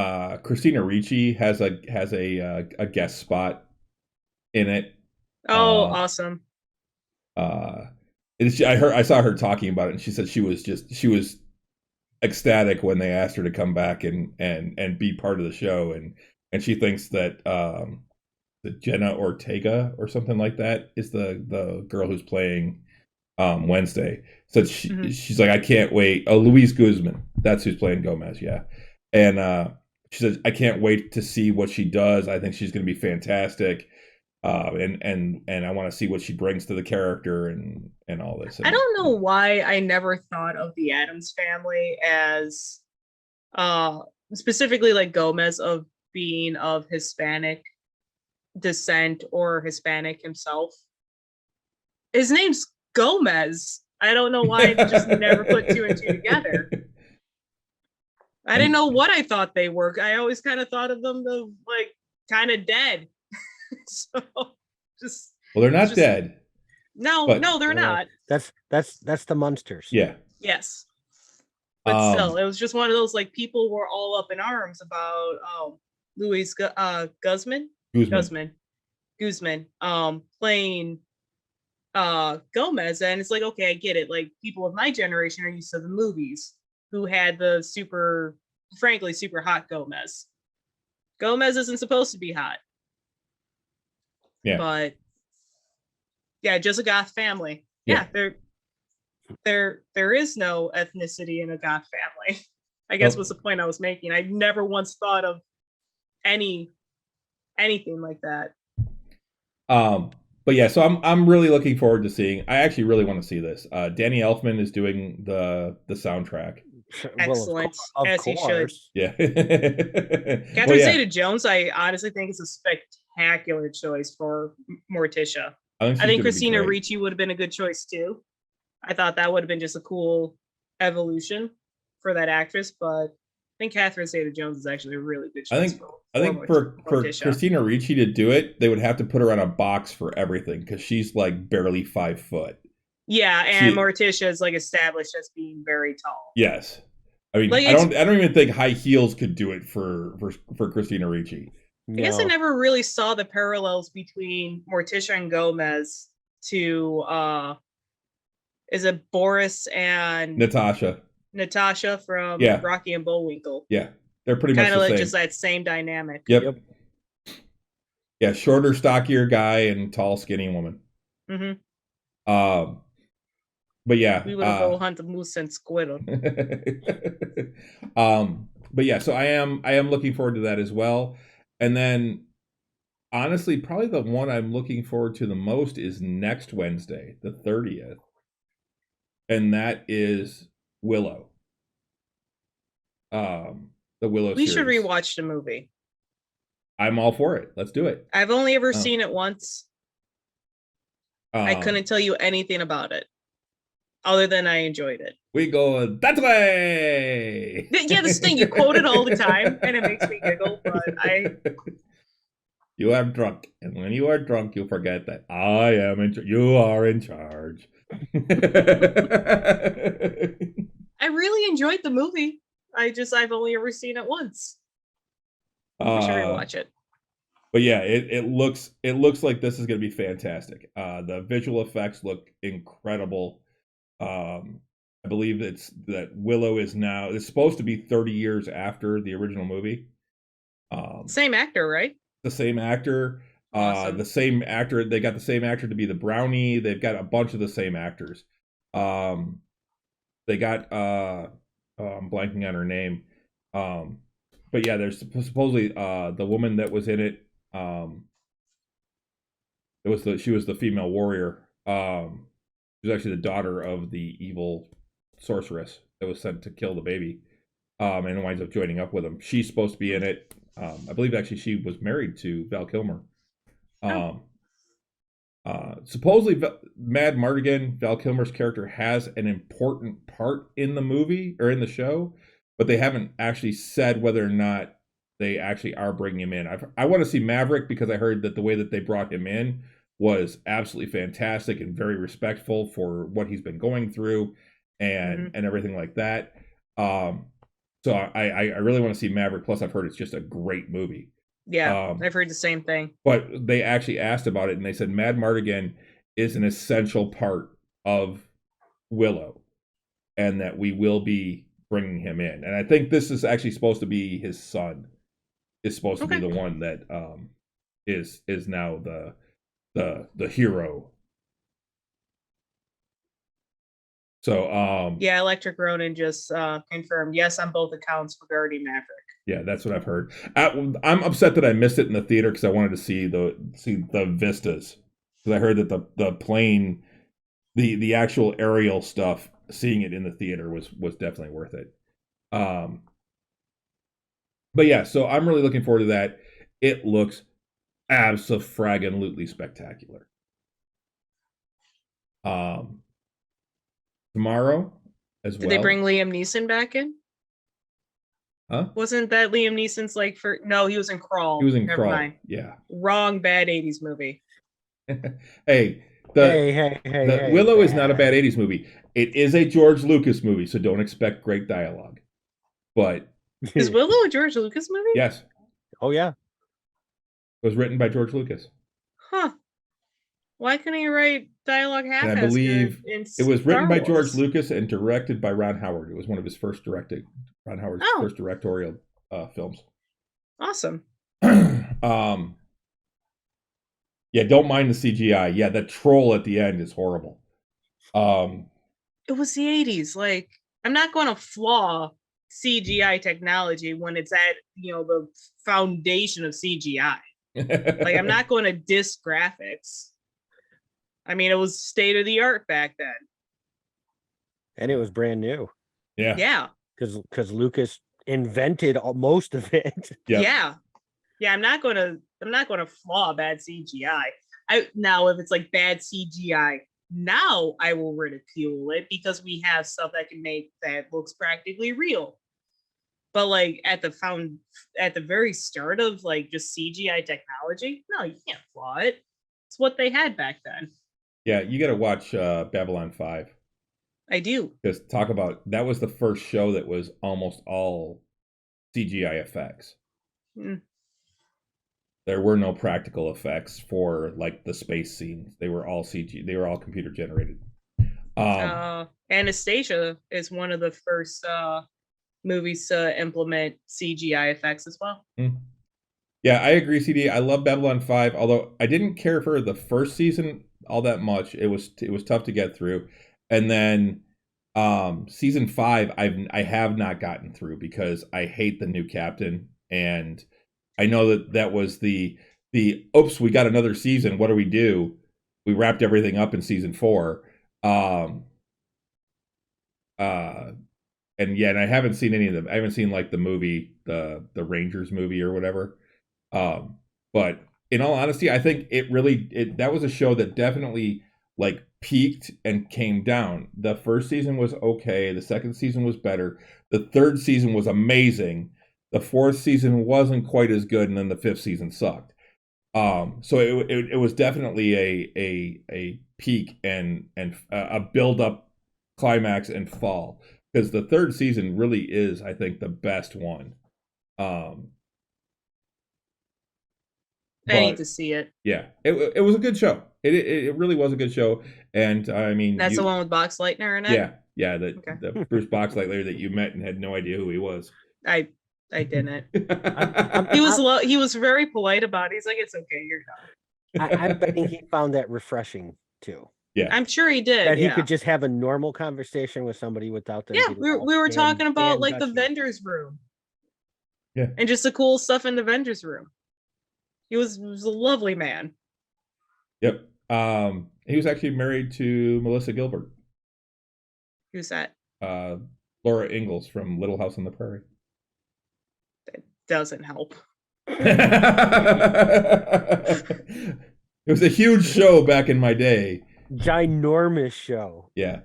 Speaker 2: Christina Ricci has a guest spot in it.
Speaker 4: Oh, awesome.
Speaker 2: I saw her talking about it, and she said she was ecstatic when they asked her to come back and be part of the show, and she thinks that the Jenna Ortega or something like that is the girl who's playing Wednesday. So she's like, I can't wait. Oh, Louise Guzman, that's who's playing Gomez, yeah. And she says, I can't wait to see what she does. I think she's going to be fantastic. And I want to see what she brings to the character and all this.
Speaker 4: I don't know why I never thought of the Addams family as specifically like Gomez of being of Hispanic descent or Hispanic himself. His name's Gomez. I don't know why I just never put 2 and 2 together. I didn't know what I thought they were. I always kind of thought of them as like kind of dead. So just
Speaker 2: they're not dead.
Speaker 4: No, they're not.
Speaker 3: That's the Munsters.
Speaker 2: Yeah.
Speaker 4: Yes. But still, it was just one of those like people were all up in arms about Louis Guzman playing Gomez, and it's like, okay, I get it. Like people of my generation are used to the movies who had the super hot Gomez. Gomez isn't supposed to be hot.
Speaker 2: Yeah.
Speaker 4: But yeah, just a goth family. Yeah, there is no ethnicity in a goth family. I guess was the point I was making. I never once thought of anything like that.
Speaker 2: But yeah, so I'm really looking forward to seeing. I actually really want to see this. Danny Elfman is doing the soundtrack.
Speaker 4: Excellent, as he should.
Speaker 2: Yeah.
Speaker 4: Catherine Zeta-Jones, I honestly think is a spectacular choice for Morticia. I think Christina Ricci would have been a good choice too. I thought that would have been just a cool evolution for that actress, but I think Catherine Zeta-Jones is actually a really good choice.
Speaker 2: I think for Christina Ricci to do it, they would have to put her on a box for everything because she's like barely 5 foot.
Speaker 4: Yeah, and Morticia is like established as being very tall.
Speaker 2: Yes, I mean, like, I don't even think high heels could do it for Christina Ricci.
Speaker 4: I guess I never really saw the parallels between Morticia and Gomez to is it Boris and Natasha from Rocky and Bullwinkle.
Speaker 2: Yeah, they're pretty much the
Speaker 4: like
Speaker 2: same.
Speaker 4: Just that same dynamic.
Speaker 2: Yep. Yeah, shorter, stockier guy and tall, skinny woman.
Speaker 4: Mm-hmm.
Speaker 2: But yeah,
Speaker 4: We would go hunt the moose and squirrel.
Speaker 2: but yeah, so I am looking forward to that as well. And then honestly, probably the one I'm looking forward to the most is next Wednesday, the 30th. And that is Willow. The Willow
Speaker 4: We
Speaker 2: series.
Speaker 4: should rewatch the movie.
Speaker 2: I'm all for it. Let's do it.
Speaker 4: I've only ever seen it once. I
Speaker 2: Um,
Speaker 4: couldn't tell you anything about it, other than I enjoyed it.
Speaker 2: We go that way.
Speaker 4: Yeah, this thing you quote it all the time, and it makes me giggle. But
Speaker 2: You are drunk, and when you are drunk, you forget that I am in. You are in charge.
Speaker 4: I really enjoyed the movie. I've only ever seen it once. We should rewatch it.
Speaker 2: But yeah, it looks like this is going to be fantastic. The visual effects look incredible. I believe that Willow is now, it's supposed to be 30 years after the original movie.
Speaker 4: Same actor, right?
Speaker 2: The same actor.
Speaker 4: Awesome.
Speaker 2: The same actor. They got the same actor to be the brownie. They've got a bunch of the same actors. They got I'm blanking on her name. But yeah, there's supposedly the woman that was in it. She was the female warrior. She was actually the daughter of the evil sorceress that was sent to kill the baby, and winds up joining up with him. She's supposed to be in it. I believe actually she was married to Val Kilmer. Supposedly Mad Mardigan, Val Kilmer's character, has an important part in the movie or in the show, but they haven't actually said whether or not they actually are bringing him in. I want to see Maverick because I heard that the way that they brought him in was absolutely fantastic and very respectful for what he's been going through and everything like that. So I really want to see Maverick. Plus, I've heard it's just a great movie.
Speaker 4: Yeah, I've heard the same thing.
Speaker 2: But they actually asked about it, and they said Mad Mardigan is an essential part of Willow, and that we will be bringing him in. And I think this is actually supposed to be his son. Is supposed to be the one that is now the hero. So
Speaker 4: yeah, Electric Ronin just confirmed yes on both accounts regarding Maverick.
Speaker 2: Yeah, that's what I've heard. I'm upset that I missed it in the theater because I wanted to see the vistas, because I heard that the plane, the actual aerial stuff, seeing it in the theater was definitely worth it. But yeah, so I'm really looking forward to that. It looks abso-fraggin-lutely spectacular. Tomorrow as well.
Speaker 4: Did they bring Liam Neeson back in?
Speaker 2: Huh?
Speaker 4: Wasn't that Liam Neeson's no, he was in Crawl.
Speaker 2: He was in
Speaker 4: Never
Speaker 2: Crawl.
Speaker 4: mind.
Speaker 2: Yeah.
Speaker 4: Wrong bad 80s movie.
Speaker 2: Hey, Willow is not a bad 80s movie. It is a George Lucas movie, so don't expect great dialogue. But
Speaker 4: is Willow a George Lucas movie?
Speaker 2: Yes.
Speaker 3: Oh yeah.
Speaker 2: It was written by George Lucas.
Speaker 4: Huh. Why couldn't he write dialogue half?
Speaker 2: And I believe it was written by George Lucas and directed by Ron Howard. It was one of his first first directorial films.
Speaker 4: Awesome.
Speaker 2: Yeah, don't mind the CGI. Yeah, the troll at the end is horrible.
Speaker 4: It was the 80s. I'm not going to flaw CGI technology when it's at the foundation of CGI. I'm not going to diss graphics. I mean, it was state of the art back then,
Speaker 3: and it was brand new.
Speaker 4: Yeah.
Speaker 3: Because Lucas invented most of it.
Speaker 4: Yeah. I'm not going to flaw bad CGI. Now if it's bad CGI, now I will ridicule it because we have stuff that can make that looks practically real. But at the very start of just CGI technology, no, you can't flaw it. It's what they had back then.
Speaker 2: Yeah, you got to watch Babylon 5.
Speaker 4: I do.
Speaker 2: Because that was the first show that was almost all CGI effects. There were no practical effects for the space scenes. They were all CG. They were all computer generated.
Speaker 4: Anastasia is one of the first movies to implement CGI effects as well.
Speaker 2: Yeah, I agree, CD. I love Babylon 5, although I didn't care for the first season all that much. It was tough to get through. And then season 5 I have not gotten through because I hate the new captain, and I know that was the oops, we got another season. What do we do? We wrapped everything up in season 4. Um uh and I haven't seen any of them. I haven't seen like the movie, the Rangers movie or whatever. But in all honesty, I think that was a show that definitely like peaked and came down. The first season was okay. The second season was better. The third season was amazing. The fourth season wasn't quite as good, and then the fifth season sucked. So it was definitely a peak and a build up, climax, and fall, because the third season really is, I think, the best one.
Speaker 4: I need
Speaker 2: But
Speaker 4: to see it.
Speaker 2: yeah, it was a good show. It really was a good show, and I mean,
Speaker 4: That's the one with Box Lightner in it.
Speaker 2: yeah,
Speaker 4: Okay.
Speaker 2: the Bruce Boxleitner that you met and had no idea who he was.
Speaker 4: I didn't. He was very polite about it. He's like, it's okay, you're done.
Speaker 3: I'm betting he found that refreshing too.
Speaker 2: Yeah,
Speaker 4: I'm sure he did.
Speaker 3: That he
Speaker 4: yeah.
Speaker 3: could just have a normal conversation with somebody without them.
Speaker 4: Yeah,
Speaker 3: getting
Speaker 4: we
Speaker 3: all
Speaker 4: were talking about like the
Speaker 3: gushy.
Speaker 4: vendor's room.
Speaker 2: Yeah.
Speaker 4: And just the cool stuff in the vendor's room. He was a lovely man.
Speaker 2: Yep. He was actually married to Melissa Gilbert.
Speaker 4: Who's that?
Speaker 2: Laura Ingalls from Little House on the Prairie.
Speaker 4: That doesn't help.
Speaker 2: It was a huge show back in my day.
Speaker 3: Ginormous show.
Speaker 2: Yeah.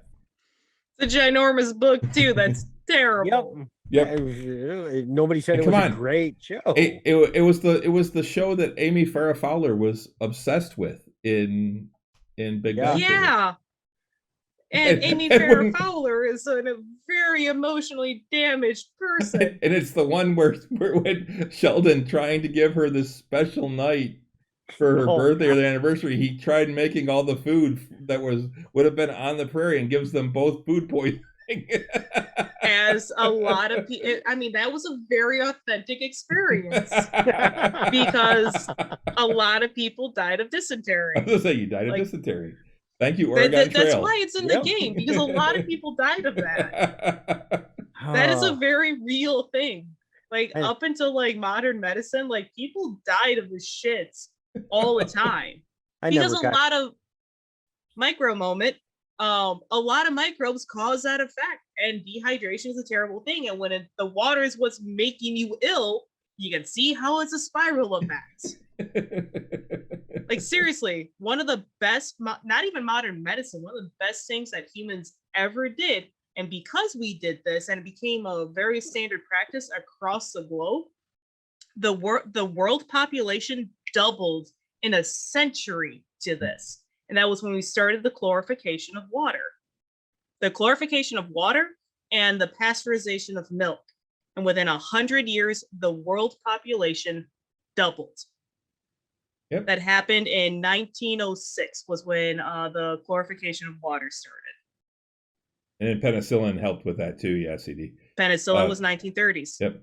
Speaker 4: It's a ginormous book too. That's terrible.
Speaker 2: Yep.
Speaker 3: Nobody said it was a great show.
Speaker 2: It was the show that Amy Farrah Fowler was obsessed with in Big Bang.
Speaker 4: Yeah. And Amy Farrah Fowler is a very emotionally damaged person.
Speaker 2: And it's the one where when Sheldon, trying to give her this special night for her birthday or the anniversary, he tried making all the food that would have been on the prairie and gives them both food poisoning.
Speaker 4: As a lot of people, I mean, that was a very authentic experience because a lot of people died of dysentery.
Speaker 2: I was gonna say, you died of dysentery. Thank you, Oregon Trail.
Speaker 4: That's why it's in the game, because a lot of people died of that. That is a very real thing. Like up until like modern medicine, like people died of the shits all the time. Because a lot of microbes cause that effect, and dehydration is a terrible thing. And when the water is what's making you ill, you can see how it's a spiral effect. Like seriously, one of the best, not even modern medicine, one of the best things that humans ever did, and because we did this and it became a very standard practice across the globe, the world population doubled in a century to this. And that was when we started the chlorification of water. The chlorification of water and the pasteurization of milk. And within 100 years, the world population doubled.
Speaker 2: Yep.
Speaker 4: That happened in 1906 was when the chlorification of water started.
Speaker 2: And then penicillin helped with that too, yeah, CD.
Speaker 4: Penicillin was 1930s.
Speaker 2: Yep.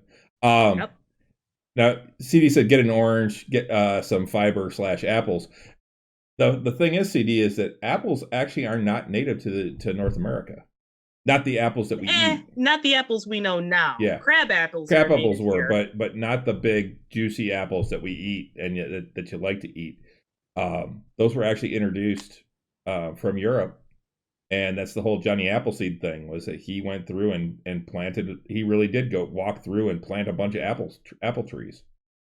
Speaker 2: Now, CD said get an orange, get some fiber / apples. The thing is, CD, is that apples actually are not native to North America. Not the apples that we eat.
Speaker 4: Not the apples we know now.
Speaker 2: Yeah.
Speaker 4: Crab apples
Speaker 2: were, but not the big juicy apples that we eat and that you like to eat. Those were actually introduced from Europe, and that's the whole Johnny Appleseed thing. Was that he went through and planted? He really did go walk through and plant a bunch of apple trees.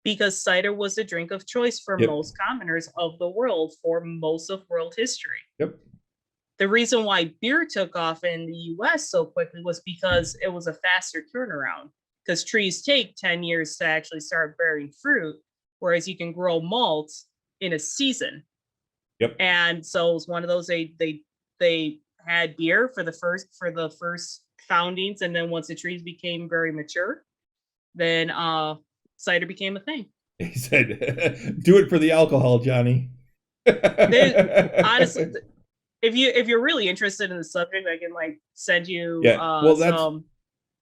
Speaker 2: Because
Speaker 4: cider was the drink of choice for most commoners of the world for most of world history.
Speaker 2: Yep.
Speaker 4: The reason why beer took off in the US so quickly was because it was a faster turnaround. Because trees take 10 years to actually start bearing fruit, whereas you can grow malt in a season.
Speaker 2: Yep.
Speaker 4: And so it was one of those, they had beer for the first foundings, and then once the trees became very mature, then cider became a thing.
Speaker 2: He said, "Do it for the alcohol, Johnny."
Speaker 4: Honestly, if you're really interested in the subject, I can like send you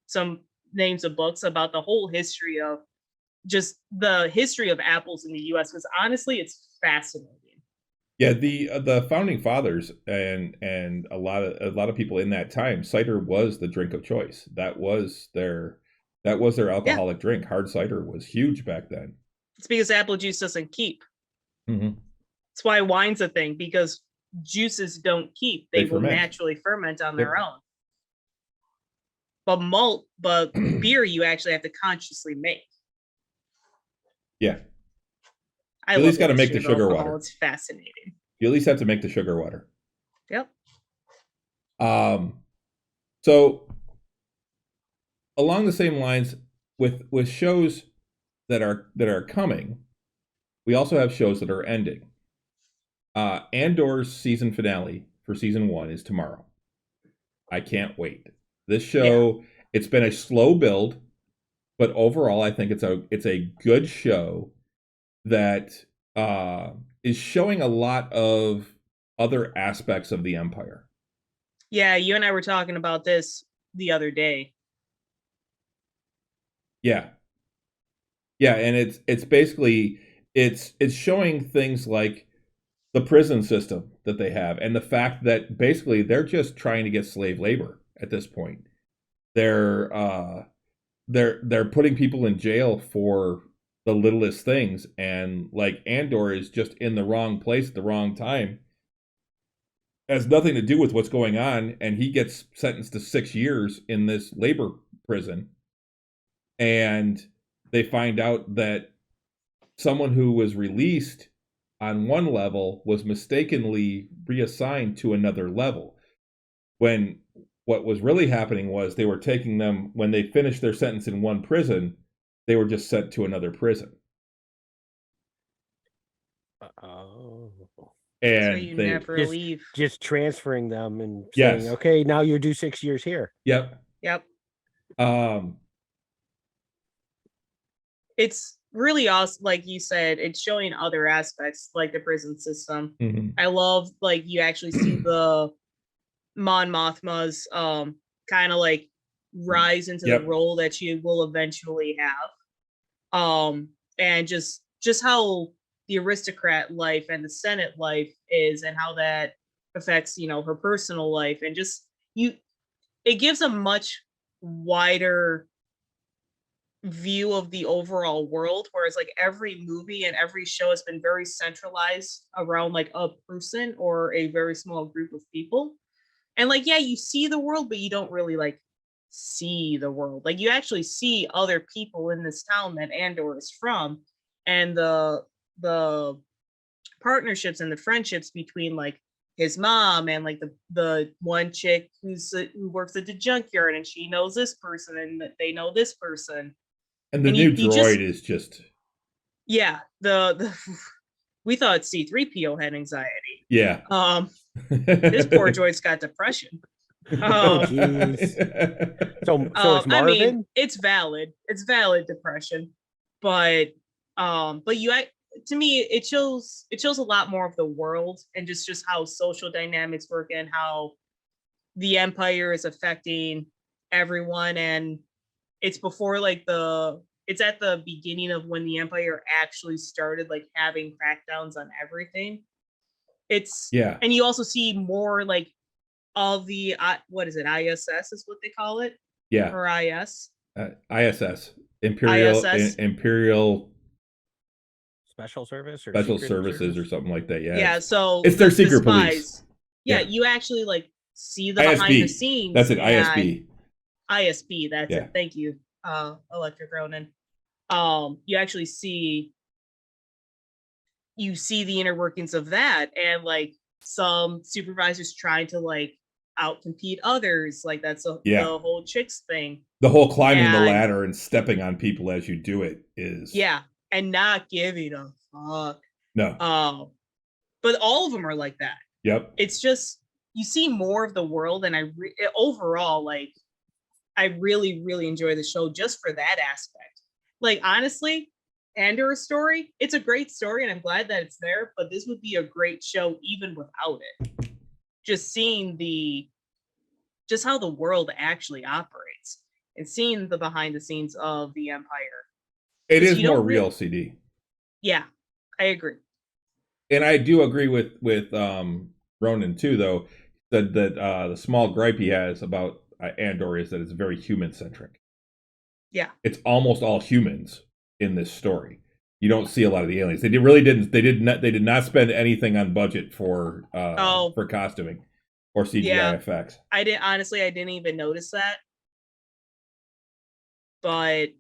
Speaker 4: some names of books about the whole history of just the history of apples in the U.S. because honestly, it's fascinating.
Speaker 2: Yeah, the founding fathers and a lot of people in that time, cider was the drink of choice. That was their alcoholic drink. Hard cider was huge back then.
Speaker 4: It's because apple juice doesn't keep.
Speaker 2: Mm-hmm.
Speaker 4: That's why wine's a thing, because juices don't keep. They will
Speaker 2: ferment.
Speaker 4: naturally ferment on their own. But beer you actually have to consciously make.
Speaker 2: Yeah.
Speaker 4: I
Speaker 2: You at least got to make the sugar
Speaker 4: alcohol.
Speaker 2: water.
Speaker 4: It's fascinating.
Speaker 2: You at least have to make the sugar water.
Speaker 4: Yep.
Speaker 2: So along the same lines with shows that are coming, we also have shows that are ending. Andor's season finale for season 1 is tomorrow. I can't wait. This show, it's been a slow build, but overall I think it's a good show that is showing a lot of other aspects of the Empire.
Speaker 4: Yeah, you and I were talking about this the other day.
Speaker 2: Yeah, and it's basically it's showing things like the prison system that they have, and the fact that basically they're just trying to get slave labor at this point. They're putting people in jail for the littlest things, and like Andor is just in the wrong place at the wrong time. Has nothing to do with what's going on, and he gets sentenced to 6 years in this labor prison. And they find out that someone who was released on one level was mistakenly reassigned to another level. When what was really happening was they were taking them, when they finished their sentence in one prison, they were just sent to another prison.
Speaker 3: Oh.
Speaker 4: And so
Speaker 3: you
Speaker 4: never leave.
Speaker 3: Just transferring them and saying, okay, now you're due 6 years here.
Speaker 2: Yep.
Speaker 4: It's really awesome, like you said, it's showing other aspects like the prison system.
Speaker 2: Mm-hmm.
Speaker 4: I love like you actually see the Mon Mothma's kind of like rise into the role that she will eventually have. And just how the aristocrat life and the Senate life is, and how that affects, her personal life, and just it gives a much wider view of the overall world, whereas like every movie and every show has been very centralized around like a person or a very small group of people. And like, yeah, you see the world, but you don't really like see the world. Like you actually see other people in this town that Andor is from, and the partnerships and the friendships between like his mom and like the one chick who works at the junkyard, and she knows this person and they know this person.
Speaker 2: And the new droid is just...
Speaker 4: Yeah, the we thought C-3PO had anxiety.
Speaker 2: Yeah.
Speaker 4: This poor droid's got depression.
Speaker 3: Oh, jeez. So it's Marvin?
Speaker 4: I mean, it's valid. It's valid depression. But to me, it shows a lot more of the world, and just how social dynamics work and how the Empire is affecting everyone. And it's before like it's at the beginning of when the Empire actually started like having crackdowns on everything. And you also see more like of the what is it, ISS is what they call it?
Speaker 2: Yeah.
Speaker 4: Or IS?
Speaker 2: ISS. Imperial
Speaker 3: Special Service or
Speaker 2: Special Services or something like that. Yeah.
Speaker 4: So
Speaker 2: it's their secret police.
Speaker 4: Yeah, you actually like see the behind the scenes.
Speaker 2: That's it, ISB.
Speaker 4: ISB, that's it. Thank you, Electric Ronin. You actually see the inner workings of that, and like some supervisors trying to like outcompete others. Like that's the whole chicks thing.
Speaker 2: The whole climbing the ladder and stepping on people as you do it is
Speaker 4: and not giving a fuck.
Speaker 2: No.
Speaker 4: But all of them are like that.
Speaker 2: Yep.
Speaker 4: It's just you see more of the world, and overall like I really, really enjoy the show just for that aspect. Like, honestly, Andor's story, it's a great story, and I'm glad that it's there, but this would be a great show even without it. Just seeing just how the world actually operates, and seeing the behind the scenes of the Empire.
Speaker 2: It
Speaker 4: 'Cause
Speaker 2: is
Speaker 4: you don't
Speaker 2: more
Speaker 4: rea-
Speaker 2: real, CD.
Speaker 4: Yeah, I agree.
Speaker 2: And I do agree with Ronan too, though, that the small gripe he has about Andor is that it's very human centric.
Speaker 4: Yeah.
Speaker 2: It's almost all humans in this story. You don't see a lot of the aliens. They did not spend anything on budget for costuming or CGI
Speaker 4: Yeah.
Speaker 2: effects.
Speaker 4: I didn't even notice that. But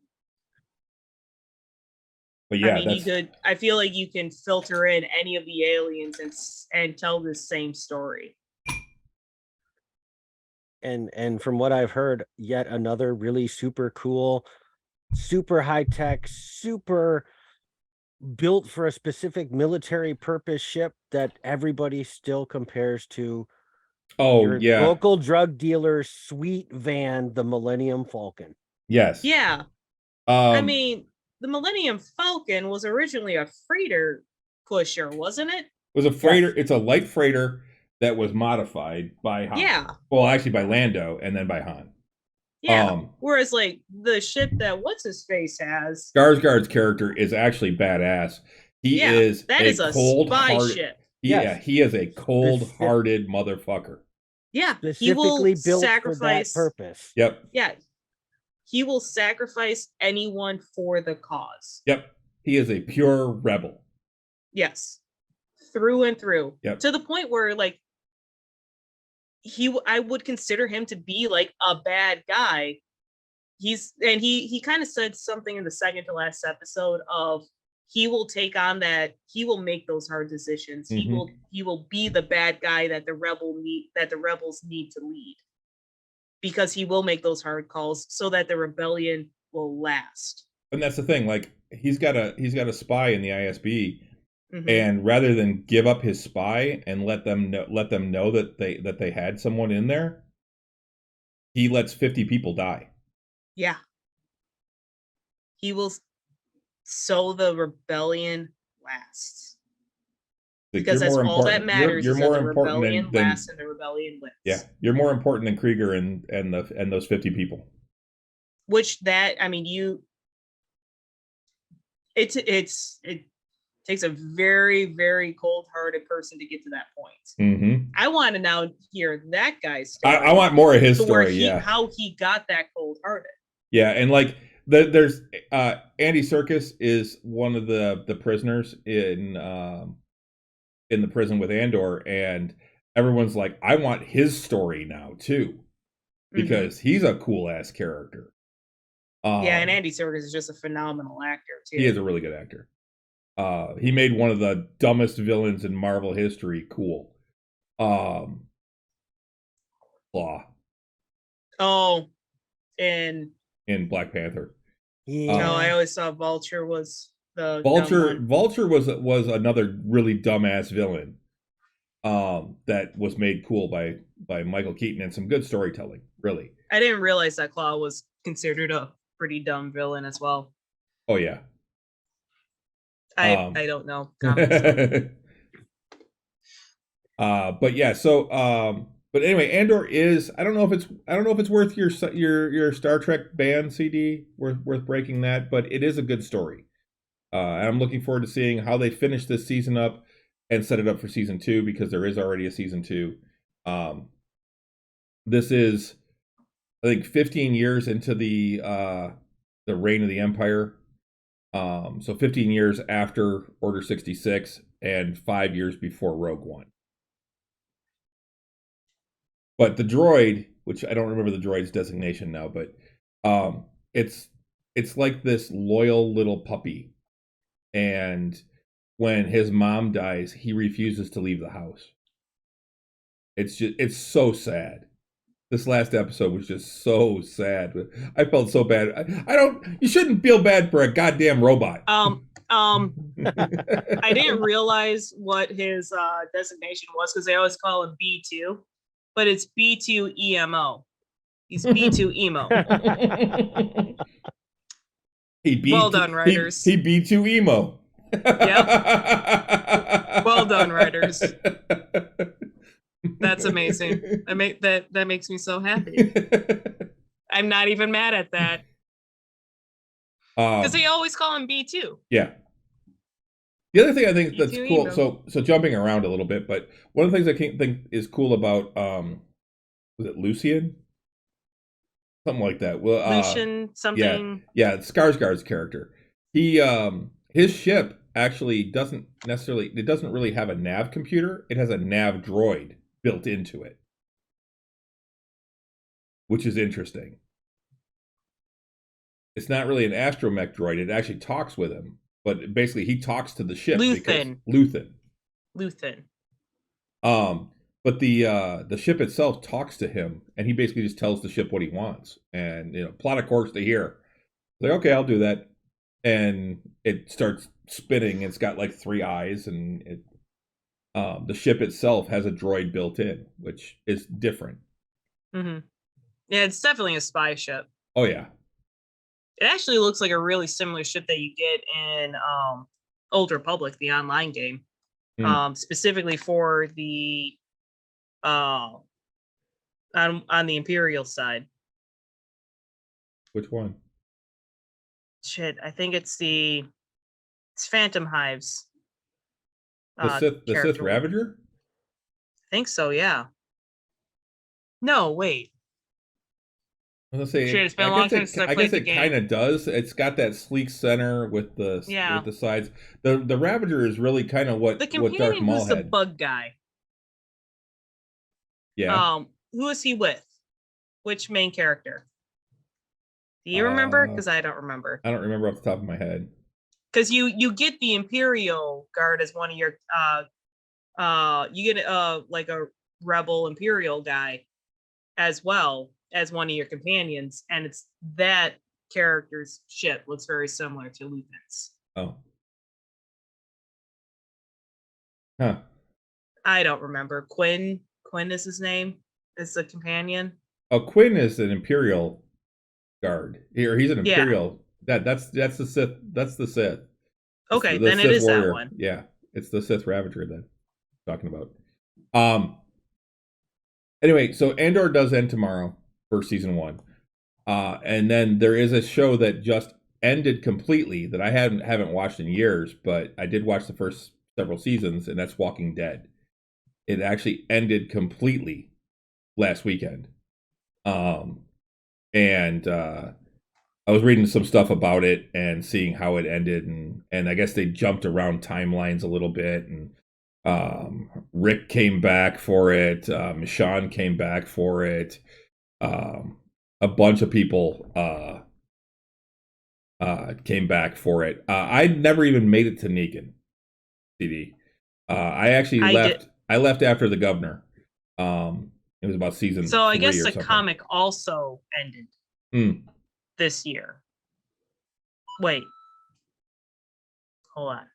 Speaker 2: yeah,
Speaker 4: I mean, I feel like you can filter in any of the aliens and tell the same story.
Speaker 3: And from what I've heard, yet another really super cool, super high tech, super built for a specific military purpose ship that everybody still compares to your local drug dealer's sweet van, the Millennium Falcon.
Speaker 2: Yes.
Speaker 4: Yeah. I mean, the Millennium Falcon was originally a freighter pusher, wasn't it?
Speaker 2: It was a freighter.
Speaker 3: Yes.
Speaker 2: It's a light freighter that was modified by Han.
Speaker 4: Yeah.
Speaker 2: Well, actually by Lando and then by Han.
Speaker 4: Yeah. Whereas, like, the ship that What's-His-Face has...
Speaker 2: Skarsgård's character is actually badass. He is a cold-hearted ship. Yeah, he is a cold-hearted motherfucker.
Speaker 4: Yeah.
Speaker 3: Specifically built for that purpose.
Speaker 2: Yep.
Speaker 4: Yeah. He will sacrifice anyone for the cause.
Speaker 2: Yep. He is a pure rebel.
Speaker 4: Yes. Through and through.
Speaker 2: Yep.
Speaker 4: To the point where, like, I would consider him to be like a bad guy. He kind of said something in the second to last episode of he will take on that, he will make those hard decisions.
Speaker 2: Mm-hmm.
Speaker 4: He will be the bad guy that the rebels need to lead. Because he will make those hard calls so that the rebellion will last.
Speaker 2: And that's the thing, like he's got a spy in the ISB,
Speaker 4: mm-hmm.
Speaker 2: and rather than give up his spy and let them know that they had someone in there, he lets 50 people die.
Speaker 4: Yeah. He will so the rebellion lasts. Because that's all that matters.
Speaker 2: You're more important than
Speaker 4: lasts and the rebellion wins.
Speaker 2: Yeah, you're more important than Krieger and those 50 people.
Speaker 4: Which it takes a very, very cold-hearted person to get to that point.
Speaker 2: Mm-hmm.
Speaker 4: I want to now hear that guy's story.
Speaker 2: I want more of his story.
Speaker 4: How he got that cold-hearted.
Speaker 2: Yeah, and like there's Andy Serkis is one of the prisoners in the prison with Andor, and everyone's like, I want his story now too, because he's a cool ass character.
Speaker 4: And Andy Serkis is just a phenomenal actor too.
Speaker 2: He is a really good actor. He made one of the dumbest villains in Marvel history cool. Claw.
Speaker 4: Oh, in
Speaker 2: Black Panther.
Speaker 3: Yeah.
Speaker 4: No, I always thought Vulture was the
Speaker 2: Vulture was another really dumbass villain that was made cool by Michael Keaton and some good storytelling, really.
Speaker 4: I didn't realize that Claw was considered a pretty dumb villain as well.
Speaker 2: Oh yeah.
Speaker 4: I don't know.
Speaker 2: But yeah, so but anyway, Andor is I don't know if it's worth your Star Trek band CD worth breaking that, but it is a good story. And I'm looking forward to seeing how they finish this season up and set it up for season 2, because there is already a season 2. This is, I think, 15 years into the reign of the Empire. So 15 years after Order 66 and 5 years before Rogue One. But the droid, which I don't remember the droid's designation now, but it's like this loyal little puppy. And when his mom dies, he refuses to leave the house. It's so sad. This last episode was just so sad. I felt so bad. You shouldn't feel bad for a goddamn robot.
Speaker 4: I didn't realize what his designation was, because they always call him B2, but it's B2 EMO. He's B2 emo. Well done, writers.
Speaker 2: He B2 emo.
Speaker 4: Yep. Well done, writers. That's amazing. That makes me so happy. I'm not even mad at that. Because they always call him B2.
Speaker 2: Yeah. The other thing I think that's
Speaker 4: B2
Speaker 2: cool,
Speaker 4: emo.
Speaker 2: so jumping around a little bit, but one of the things I think is cool about was it Lucian? Something like that. Well,
Speaker 4: Lucian something.
Speaker 2: yeah, Skarsgård's character. He his ship actually doesn't really have a nav computer. It has a nav droid built into it, which is interesting. It's not really an astromech droid. It actually talks with him, but basically he talks to the ship because
Speaker 4: Luthen.
Speaker 2: But the ship itself talks to him, and he basically just tells the ship what he wants. And plot a course to here. Like, okay, I'll do that. And it starts spinning. It's got like 3 eyes, and the ship itself has a droid built in, which is different.
Speaker 4: Mm-hmm. Yeah, it's definitely a spy ship.
Speaker 2: Oh yeah.
Speaker 4: It actually looks like a really similar ship that you get in Old Republic, the online game, specifically for the on the Imperial side.
Speaker 2: Which one?
Speaker 4: Shit, I think it's Phantom Hives.
Speaker 2: The Sith Ravager?
Speaker 4: I think so, yeah. No, wait.
Speaker 2: I was gonna say,
Speaker 4: shit, it's been a long time since I
Speaker 2: guess
Speaker 4: played the
Speaker 2: it
Speaker 4: game.
Speaker 2: kind of does. It's got that sleek center with the sides. The Ravager is really kind of what
Speaker 4: the
Speaker 2: Darth
Speaker 4: companion
Speaker 2: Maul
Speaker 4: who's
Speaker 2: had.
Speaker 4: the bug guy.
Speaker 2: Yeah.
Speaker 4: Who is he with? Which main character? Do you remember? Because I don't remember.
Speaker 2: I don't remember off the top of my head.
Speaker 4: Because you get the Imperial Guard as one of your you get like a rebel Imperial guy as well as one of your companions, and it's that character's ship looks very similar to Luthen's.
Speaker 2: Oh. Huh.
Speaker 4: I don't remember. Quinn is his name. Is the companion.
Speaker 2: Oh, Quinn is an Imperial Guard. He's an Imperial. Yeah. That's the Sith. That's the Sith.
Speaker 4: Okay,
Speaker 2: the
Speaker 4: then
Speaker 2: Sith
Speaker 4: it is
Speaker 2: warrior.
Speaker 4: that one.
Speaker 2: Yeah, it's the Sith Ravager that I'm talking about. Anyway, so Andor does end tomorrow for season 1. And then there is a show that just ended completely that I haven't watched in years, but I did watch the first several seasons, and that's Walking Dead. It actually ended completely last weekend. And I was reading some stuff about it and seeing how it ended, and I guess they jumped around timelines a little bit, and Rick came back for it, Michonne came back for it, a bunch of people came back for it. I never even made it to Negan, CD. I actually left. I left after the governor. It was about season.
Speaker 4: So I guess the
Speaker 2: something.
Speaker 4: comic also ended this year. Wait, hold on.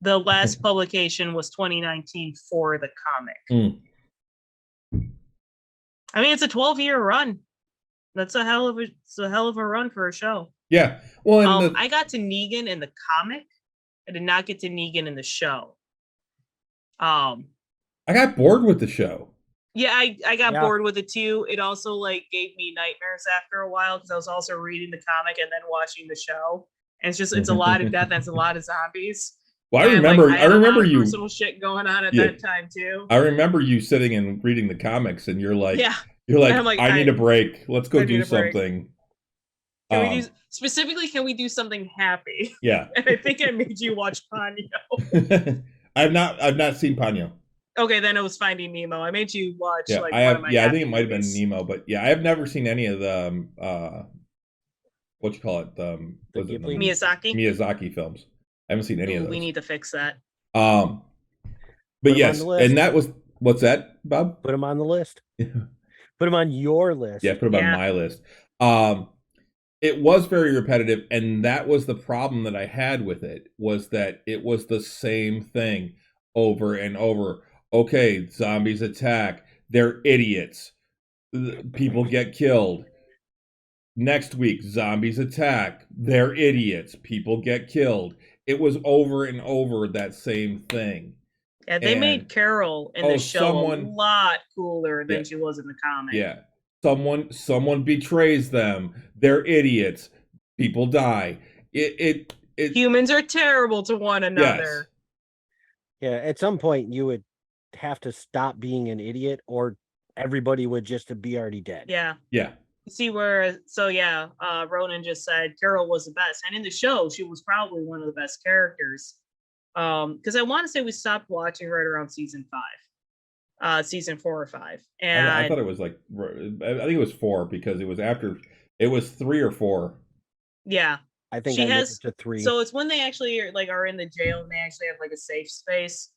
Speaker 4: The last publication was 2019 for the comic. I mean, it's a 12-year run. That's a hell of a run for a show.
Speaker 2: Yeah. Well,
Speaker 4: I got to Negan in the comic. I did not get to Negan in the show.
Speaker 2: I got bored with the show.
Speaker 4: Yeah, I got bored with it too. It also gave me nightmares after a while because I was also reading the comic and then watching the show. And it's a lot of death and it's a lot of zombies.
Speaker 2: Well, I remember you
Speaker 4: personal shit going on at that time too.
Speaker 2: I remember you sitting and reading the comics, and you're like,
Speaker 4: I'm like,
Speaker 2: I need a break. Let's go do something.
Speaker 4: Can we do something happy?
Speaker 2: Yeah.
Speaker 4: And I think I made you watch Ponyo.
Speaker 2: I've not seen Ponyo.
Speaker 4: Okay, then it was Finding Nemo. I made you watch
Speaker 2: I think it might have been Nemo, but I have never seen any of the what you call it? Miyazaki films. I haven't seen any of those.
Speaker 4: We need to fix that.
Speaker 2: But yes, and that was what's that, Bob?
Speaker 3: Put them on the list. Put them on your list.
Speaker 2: Yeah, put them on my list. It was very repetitive, and that was the problem that I had with it, was that it was the same thing over and over. Okay, zombies attack. They're idiots. People get killed. Next week, zombies attack. They're idiots. People get killed. It was over and over that same thing.
Speaker 4: Yeah, they made Carol in the show a lot cooler than she was in the comic.
Speaker 2: Yeah. Someone betrays them. They're idiots. People die. It
Speaker 4: Humans are terrible to one another.
Speaker 3: Yeah, at some point you would have to stop being an idiot, or everybody would just be already dead.
Speaker 4: Yeah.
Speaker 2: Yeah.
Speaker 4: See where, so yeah, Ronan just said Carol was the best. And in the show, she was probably one of the best characters. Because I want to say we stopped watching right around season 4 or 5. And
Speaker 2: I thought it was like, I think it was 4 because it was after, it was 3 or 4.
Speaker 4: Yeah.
Speaker 3: I think
Speaker 4: she
Speaker 3: I made
Speaker 4: has
Speaker 3: it to 3.
Speaker 4: So it's when they actually are in the jail and they actually have like a safe space.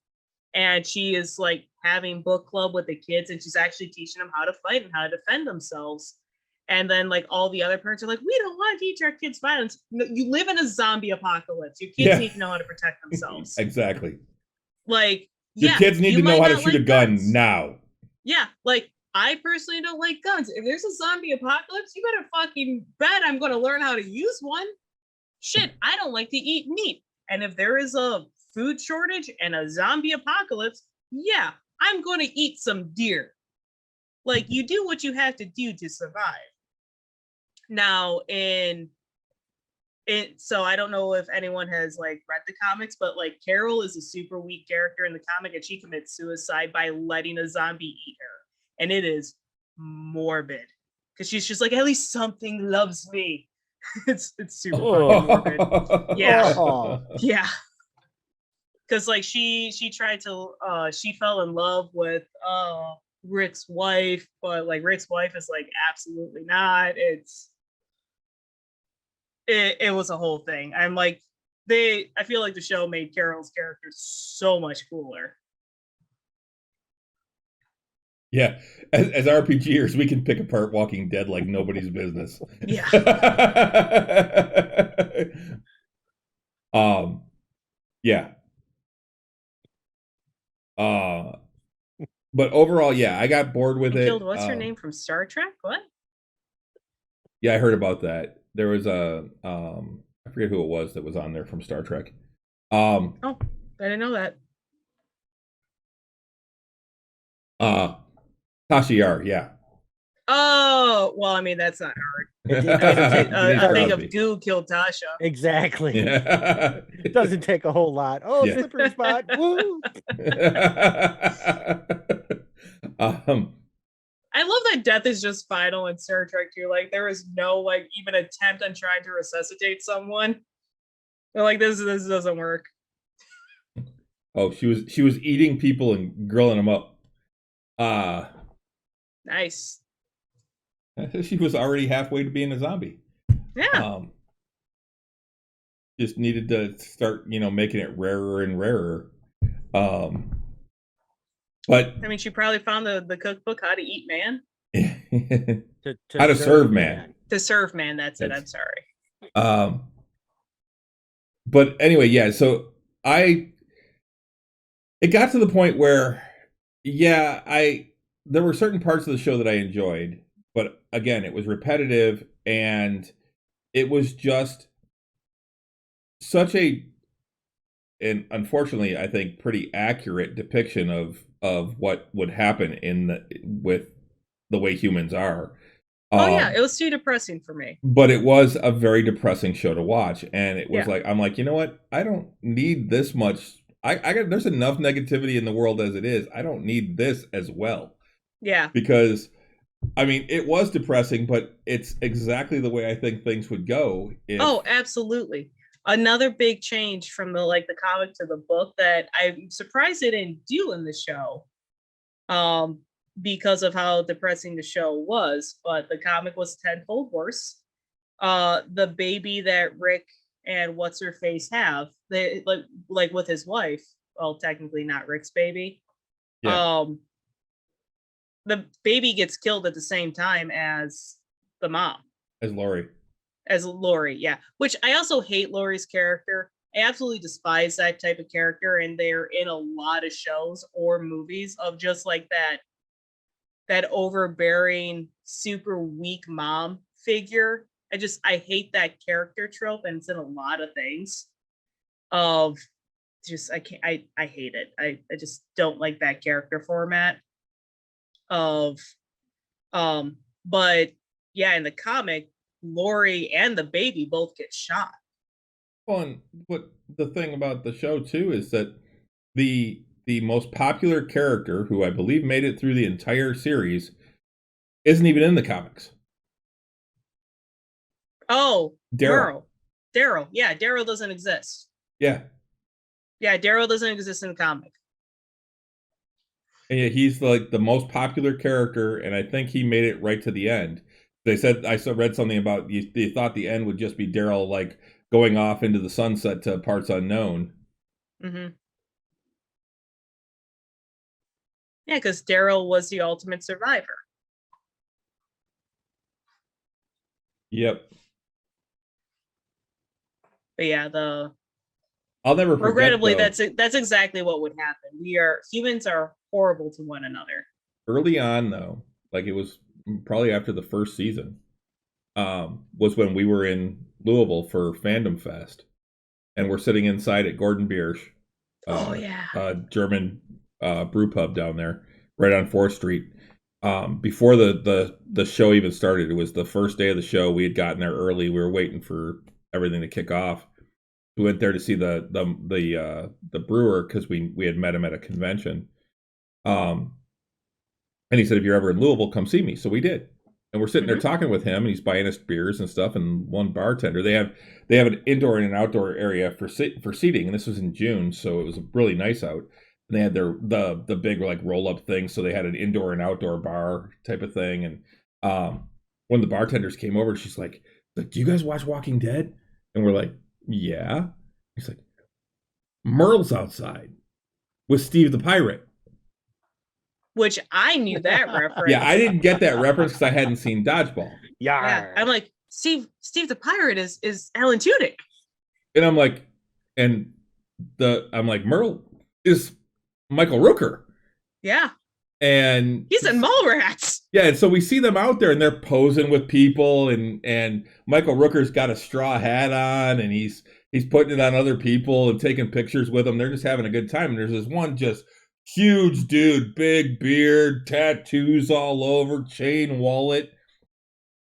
Speaker 4: And she is like having book club with the kids, and she's actually teaching them how to fight and how to defend themselves. And then like all the other parents are like, we don't want to teach our kids violence. No, you live in a zombie apocalypse. Your kids need to know how to protect themselves.
Speaker 2: Exactly.
Speaker 4: Like,
Speaker 2: your kids need to know how to shoot a gun now.
Speaker 4: Yeah, like I personally don't like guns. If there's a zombie apocalypse, you better fucking bet I'm going to learn how to use one. Shit, I don't like to eat meat. And if there is a food shortage and a zombie apocalypse, yeah, I'm going to eat some deer. Like, you do what you have to do to survive. Now, so I don't know if anyone has like read the comics, but like Carol is a super weak character in the comic, and she commits suicide by letting a zombie eat her. And it is morbid because she's just like, at least something loves me. it's super morbid. Yeah. Yeah. Because like she tried to she fell in love with Rick's wife, but like Rick's wife is like absolutely not. It was a whole thing. I'm like, I feel like the show made Carol's character so much cooler.
Speaker 2: Yeah, as RPGers, we can pick apart Walking Dead like nobody's business.
Speaker 4: Yeah.
Speaker 2: Yeah. But overall, yeah, I got bored with it.
Speaker 4: Killed what's her name from Star Trek? What?
Speaker 2: Yeah, I heard about that. There was a I forget who it was that was on there from Star Trek.
Speaker 4: Oh, I didn't know that.
Speaker 2: Tasha Yar, yeah.
Speaker 4: Oh, well, I mean, that's not hard.
Speaker 3: I
Speaker 4: think of Goo killed Tasha.
Speaker 3: Exactly.
Speaker 2: Yeah.
Speaker 3: It doesn't take a whole lot. Oh,
Speaker 2: Yeah.
Speaker 3: slippery spot. Woo.
Speaker 4: I love that death is just final in Star Trek too. Like there is no like even attempt on trying to resuscitate someone. They're like this doesn't work.
Speaker 2: Oh, she was eating people and grilling them up.
Speaker 4: Nice.
Speaker 2: She was already halfway to being a zombie.
Speaker 4: Yeah.
Speaker 2: Just needed to start, making it rarer and rarer. But
Speaker 3: Mm.
Speaker 2: I
Speaker 4: mean, she probably found the cookbook How to Eat Man.
Speaker 2: How to Serve Man.
Speaker 4: To Serve Man, that's it. I'm sorry.
Speaker 2: But anyway, yeah, so it got to the point where, there were certain parts of the show that I enjoyed, but again, it was repetitive and it was just such and unfortunately, I think pretty accurate depiction of what would happen with the way humans are.
Speaker 4: Oh yeah, it was too depressing for me.
Speaker 2: But it was a very depressing show to watch, and it was like, I'm like, you know what? I don't need this much. There's enough negativity in the world as it is. I don't need this as well.
Speaker 4: Yeah.
Speaker 2: Because, I mean, it was depressing, but it's exactly the way I think things would go.
Speaker 4: Oh, absolutely. Another big change from the comic to the book that I'm surprised they didn't do in the show. Because of how depressing the show was, but the comic was tenfold worse. The baby that Rick and what's her face have, they like with his wife. Well, technically not Rick's baby.
Speaker 2: Yeah.
Speaker 4: The baby gets killed at the same time as the mom.
Speaker 2: As Lori,
Speaker 4: yeah. Which I also hate Lori's character. I absolutely despise that type of character, and they're in a lot of shows or movies of just like that overbearing, super weak mom figure. I hate that character trope, and it's in a lot of things. I hate it. I just don't like that character format. But yeah, in the comic, Lori and the baby both get shot.
Speaker 2: Well, and what the thing about the show too is that the most popular character, who I believe made it through the entire series, isn't even in the comics.
Speaker 4: Oh,
Speaker 2: Daryl.
Speaker 4: Daryl. Yeah, Daryl doesn't exist.
Speaker 2: Yeah.
Speaker 4: Yeah, Daryl doesn't exist in the comic.
Speaker 2: And yet he's like the most popular character, and I think he made it right to the end. They said, I read something about they thought the end would just be Daryl like going off into the sunset to parts unknown.
Speaker 4: Mm-hmm. Yeah, because Daryl was the ultimate survivor.
Speaker 2: Yep.
Speaker 4: But yeah,
Speaker 2: I'll never forget.
Speaker 4: Regrettably,
Speaker 2: though,
Speaker 4: that's exactly what would happen. Humans are horrible to one another.
Speaker 2: Early on, though, like it was probably after the first season, was when we were in Louisville for Fandom Fest, and we're sitting inside at Gordon Biersch, German brew pub down there, right on 4th Street. Before the show even started, it was the first day of the show. We had gotten there early. We were waiting for everything to kick off. We went there to see the brewer because we had met him at a convention. And he said, if you're ever in Louisville, come see me. So we did. And we're sitting there talking with him, and he's buying us beers and stuff, and one bartender. They have an indoor and an outdoor area for seating, and this was in June, so it was really nice out. And they had the big like roll up thing, so they had an indoor and outdoor bar type of thing. And when the bartenders came over, she's like, do you guys watch Walking Dead? And we're like, yeah. He's like, Merle's outside with Steve the Pirate.
Speaker 4: Which I knew that reference.
Speaker 2: Yeah, I didn't get that reference because I hadn't seen Dodgeball.
Speaker 4: Yeah, I'm like, Steve the Pirate is Alan Tudyk.
Speaker 2: And I'm like, Merle is Michael Rooker.
Speaker 4: Yeah.
Speaker 2: And
Speaker 4: he's in Mallrats.
Speaker 2: Yeah, and so we see them out there and they're posing with people, and Michael Rooker's got a straw hat on, and he's putting it on other people and taking pictures with them. They're just having a good time. And there's this one just huge dude, big beard, tattoos all over, chain wallet,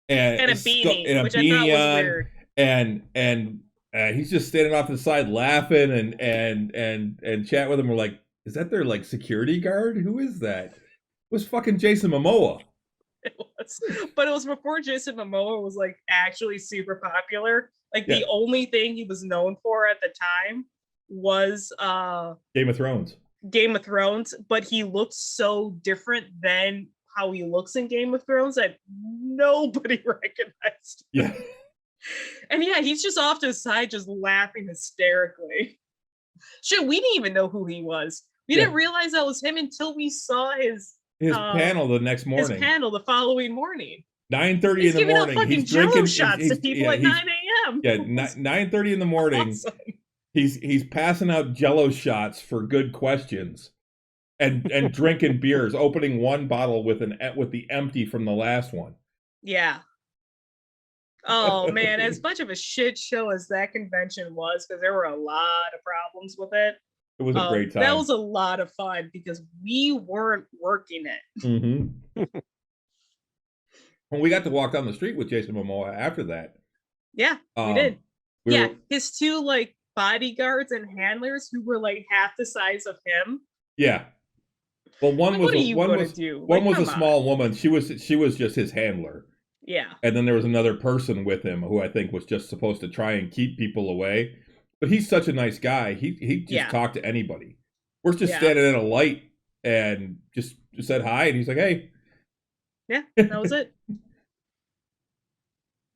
Speaker 2: and a beanie, which I thought was weird. And he's just standing off to the side laughing and chat with him. We're like, is that their like security guard? Who is that? It was fucking Jason Momoa.
Speaker 4: It was, but it was before Jason Momoa was like actually super popular. Like the only thing he was known for at the time was
Speaker 2: Game of Thrones.
Speaker 4: Game of Thrones, but he looks so different than how he looks in Game of Thrones that nobody recognized him.
Speaker 2: Yeah.
Speaker 4: And yeah, he's just off to the side, just laughing hysterically. Shit, we didn't even know who he was. We didn't realize that was him until we saw his
Speaker 2: panel the next morning.
Speaker 4: His panel the following morning.
Speaker 2: 9:30 in the morning.
Speaker 4: He's drinking shots to people at 9 a.m.
Speaker 2: Yeah, 9:30 in the morning. Awesome. He's passing out Jello shots for good questions, and drinking beers, opening one bottle with the empty from the last one.
Speaker 4: Yeah. Oh man, as much of a shit show as that convention was, because there were a lot of problems with it.
Speaker 2: It was a great time.
Speaker 4: That was a lot of fun because we weren't working it.
Speaker 2: Mm-hmm. When we got to walk down the street with Jason Momoa after that.
Speaker 4: Yeah, we did. His two like bodyguards and handlers who were like half the size of him.
Speaker 2: Yeah. Well, one was a small woman. She was just his handler.
Speaker 4: Yeah.
Speaker 2: And then there was another person with him who I think was just supposed to try and keep people away. But he's such a nice guy. He just talked to anybody. We're just standing at a light and just said hi, and he's like, "Hey."
Speaker 4: Yeah, that was it.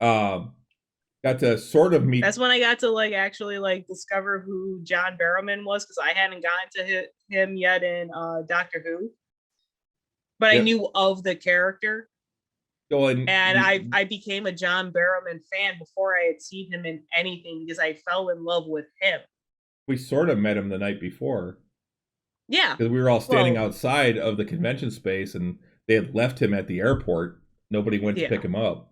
Speaker 2: Got to sort of meet.
Speaker 4: That's when I got to like actually like discover who John Barrowman was, because I hadn't gotten to him yet in Doctor Who. But I knew of the character. And I became a John Barrowman fan before I had seen him in anything because I fell in love with him.
Speaker 2: We sort of met him the night before.
Speaker 4: Yeah.
Speaker 2: Because we were all standing outside of the convention space and they had left him at the airport. Nobody went to pick him up.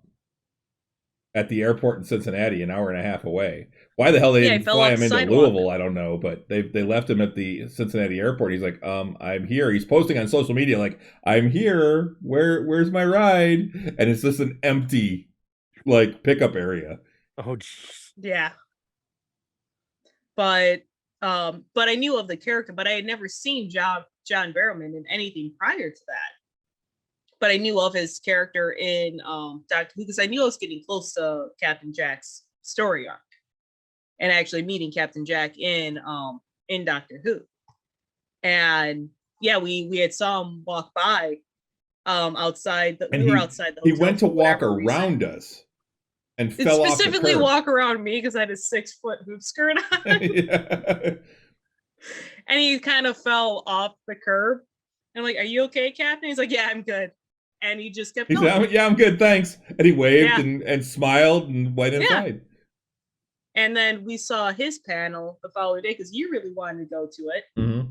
Speaker 2: At the airport in Cincinnati, an hour and a half away. Why the hell they didn't fly him into Louisville, I don't know. But they left him at the Cincinnati airport. He's like, I'm here. He's posting on social media like, I'm here. Where's my ride? And it's just an empty like pickup area.
Speaker 3: Oh, jeez.
Speaker 4: Yeah. But I knew of the character, but I had never seen John Barrowman in anything prior to that. But I knew of his character in Doctor Who because I knew I was getting close to Captain Jack's story arc, and actually meeting Captain Jack in Doctor Who. And yeah, we had saw him walk by outside. We were outside the hotel.
Speaker 2: He went to walk around
Speaker 4: reason.
Speaker 2: us and fell off the
Speaker 4: specifically
Speaker 2: curb.
Speaker 4: walk around me because I had a 6-foot hoop skirt on.
Speaker 2: Yeah.
Speaker 4: And he kind of fell off the curb. And I'm like, "Are you okay, Captain?" He's like, "Yeah, I'm good." And he just kept going.
Speaker 2: Said, "Yeah, I'm good, thanks." And he waved and smiled and went inside.
Speaker 4: Yeah. And then we saw his panel the following day because you really wanted to go to it.
Speaker 2: Mm-hmm.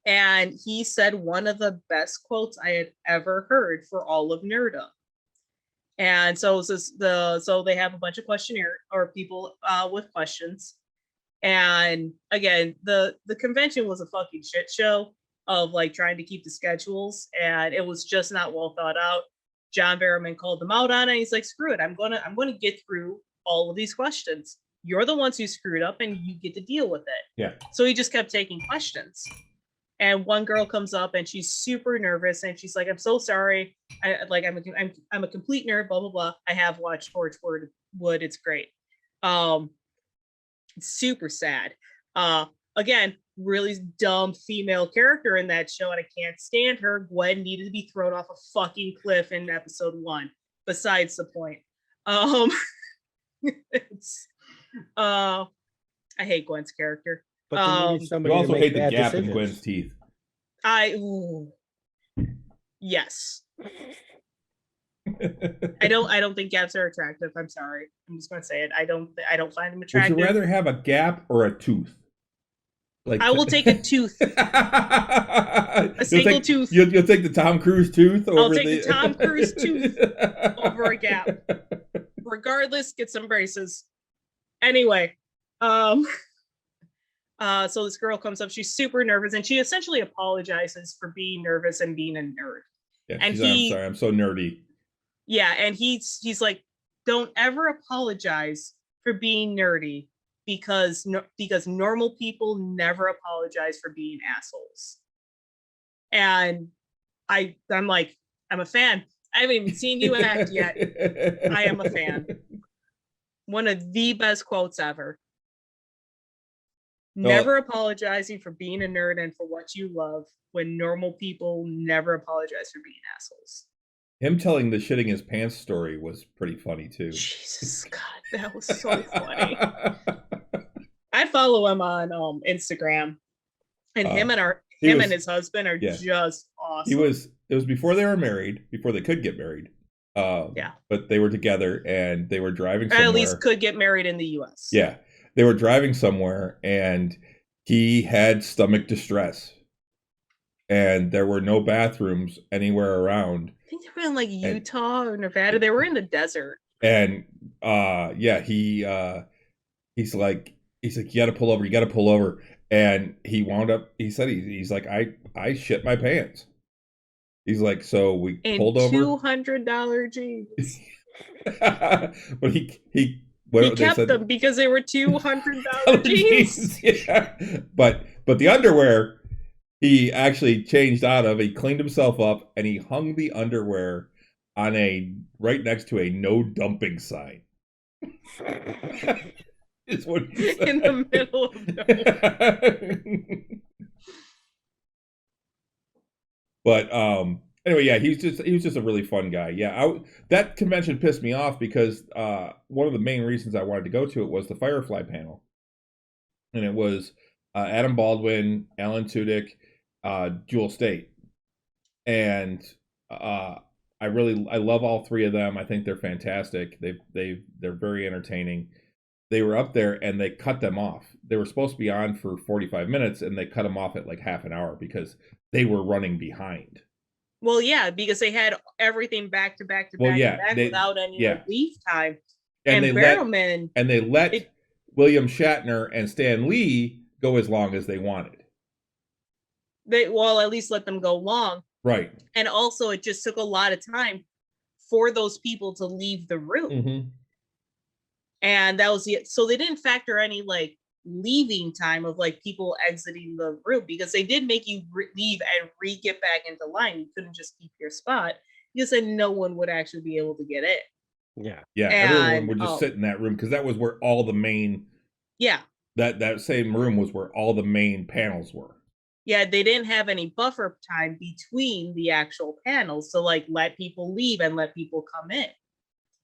Speaker 4: And he said one of the best quotes I had ever heard for all of Nerdom. And so so they have a bunch of questionnaire or people with questions. And again, the convention was a fucking shit show of like trying to keep the schedules, and it was just not well thought out. John Barrowman called them out on it. He's like, "Screw it, I'm gonna get through all of these questions. You're the ones who screwed up, and you get to deal with it."
Speaker 2: Yeah.
Speaker 4: So he just kept taking questions. And one girl comes up and she's super nervous and she's like, "I'm so sorry. I'm a complete nerd, blah blah blah. I have watched Torchwood. It's great. It's super sad. Again, really dumb female character in that show, and I can't stand her. Gwen needed to be thrown off a fucking cliff in episode 1. Besides the point. I hate Gwen's character.
Speaker 3: But
Speaker 2: you also hate the gap in Gwen's teeth.
Speaker 4: Yes. I don't think gaps are attractive. I'm sorry. I'm just gonna say it. I don't find them attractive.
Speaker 2: Would you rather have a gap or a tooth? Like
Speaker 4: I will take a tooth. A single tooth.
Speaker 2: You'll take the Tom Cruise tooth over
Speaker 4: I'll take the Tom Cruise tooth over a gap. Regardless, get some braces. Anyway, so this girl comes up, she's super nervous, and she essentially apologizes for being nervous and being a nerd.
Speaker 2: Yeah,
Speaker 4: and
Speaker 2: I'm sorry, I'm so nerdy.
Speaker 4: Yeah, and he's like, "Don't ever apologize for being nerdy because normal people never apologize for being assholes." And I'm like, I'm a fan. I haven't even seen you act yet. I am a fan. One of the best quotes ever. Never apologizing for being a nerd and for what you love when normal people never apologize for being assholes.
Speaker 2: Him telling the shitting his pants story was pretty funny too.
Speaker 4: Jesus God, that was so funny. I follow him on Instagram, and him and his husband are just awesome.
Speaker 2: It was before they were married, before they could get married. But they were together and they were driving somewhere.
Speaker 4: At least could get married in the US.
Speaker 2: Yeah. They were driving somewhere and he had stomach distress. And there were no bathrooms anywhere around.
Speaker 4: I think they were in like Utah or Nevada. They were in the desert.
Speaker 2: And he's like, you gotta pull over. And he wound up, he said he's like, I shit my pants. He's like, so we pulled over.
Speaker 4: $200 jeans.
Speaker 2: But he
Speaker 4: kept them because they were $200 jeans.
Speaker 2: Yeah. But the underwear he actually changed out of. He cleaned himself up and he hung the underwear on right next to a no dumping sign. Is what he said.
Speaker 4: In the middle of nowhere.
Speaker 2: But anyway, yeah, he was just a really fun guy. Yeah, that convention pissed me off because one of the main reasons I wanted to go to it was the Firefly panel, and it was Adam Baldwin, Alan Tudyk, Jewel Staite, and I love all three of them. I think they're fantastic. They're very entertaining. They were up there and they cut them off. They were supposed to be on for 45 minutes and they cut them off at like half an hour because they were running behind.
Speaker 4: Well, yeah, because they had everything back to back without any relief time. And
Speaker 2: they
Speaker 4: Barrowman
Speaker 2: let William Shatner and Stan Lee go as long as they wanted.
Speaker 4: At least let them go long.
Speaker 2: Right.
Speaker 4: And also it just took a lot of time for those people to leave the room.
Speaker 2: Mm-hmm.
Speaker 4: And that was it. So they didn't factor any like leaving time of like people exiting the room, because they did make you leave and get back into line. You couldn't just keep your spot, because then no one would actually be able to get in.
Speaker 3: Yeah.
Speaker 2: Yeah, everyone would just sit in that room, because that was where all the main.
Speaker 4: Yeah.
Speaker 2: That same room was where all the main panels were.
Speaker 4: Yeah, they didn't have any buffer time between the actual panels to like let people leave and let people come in.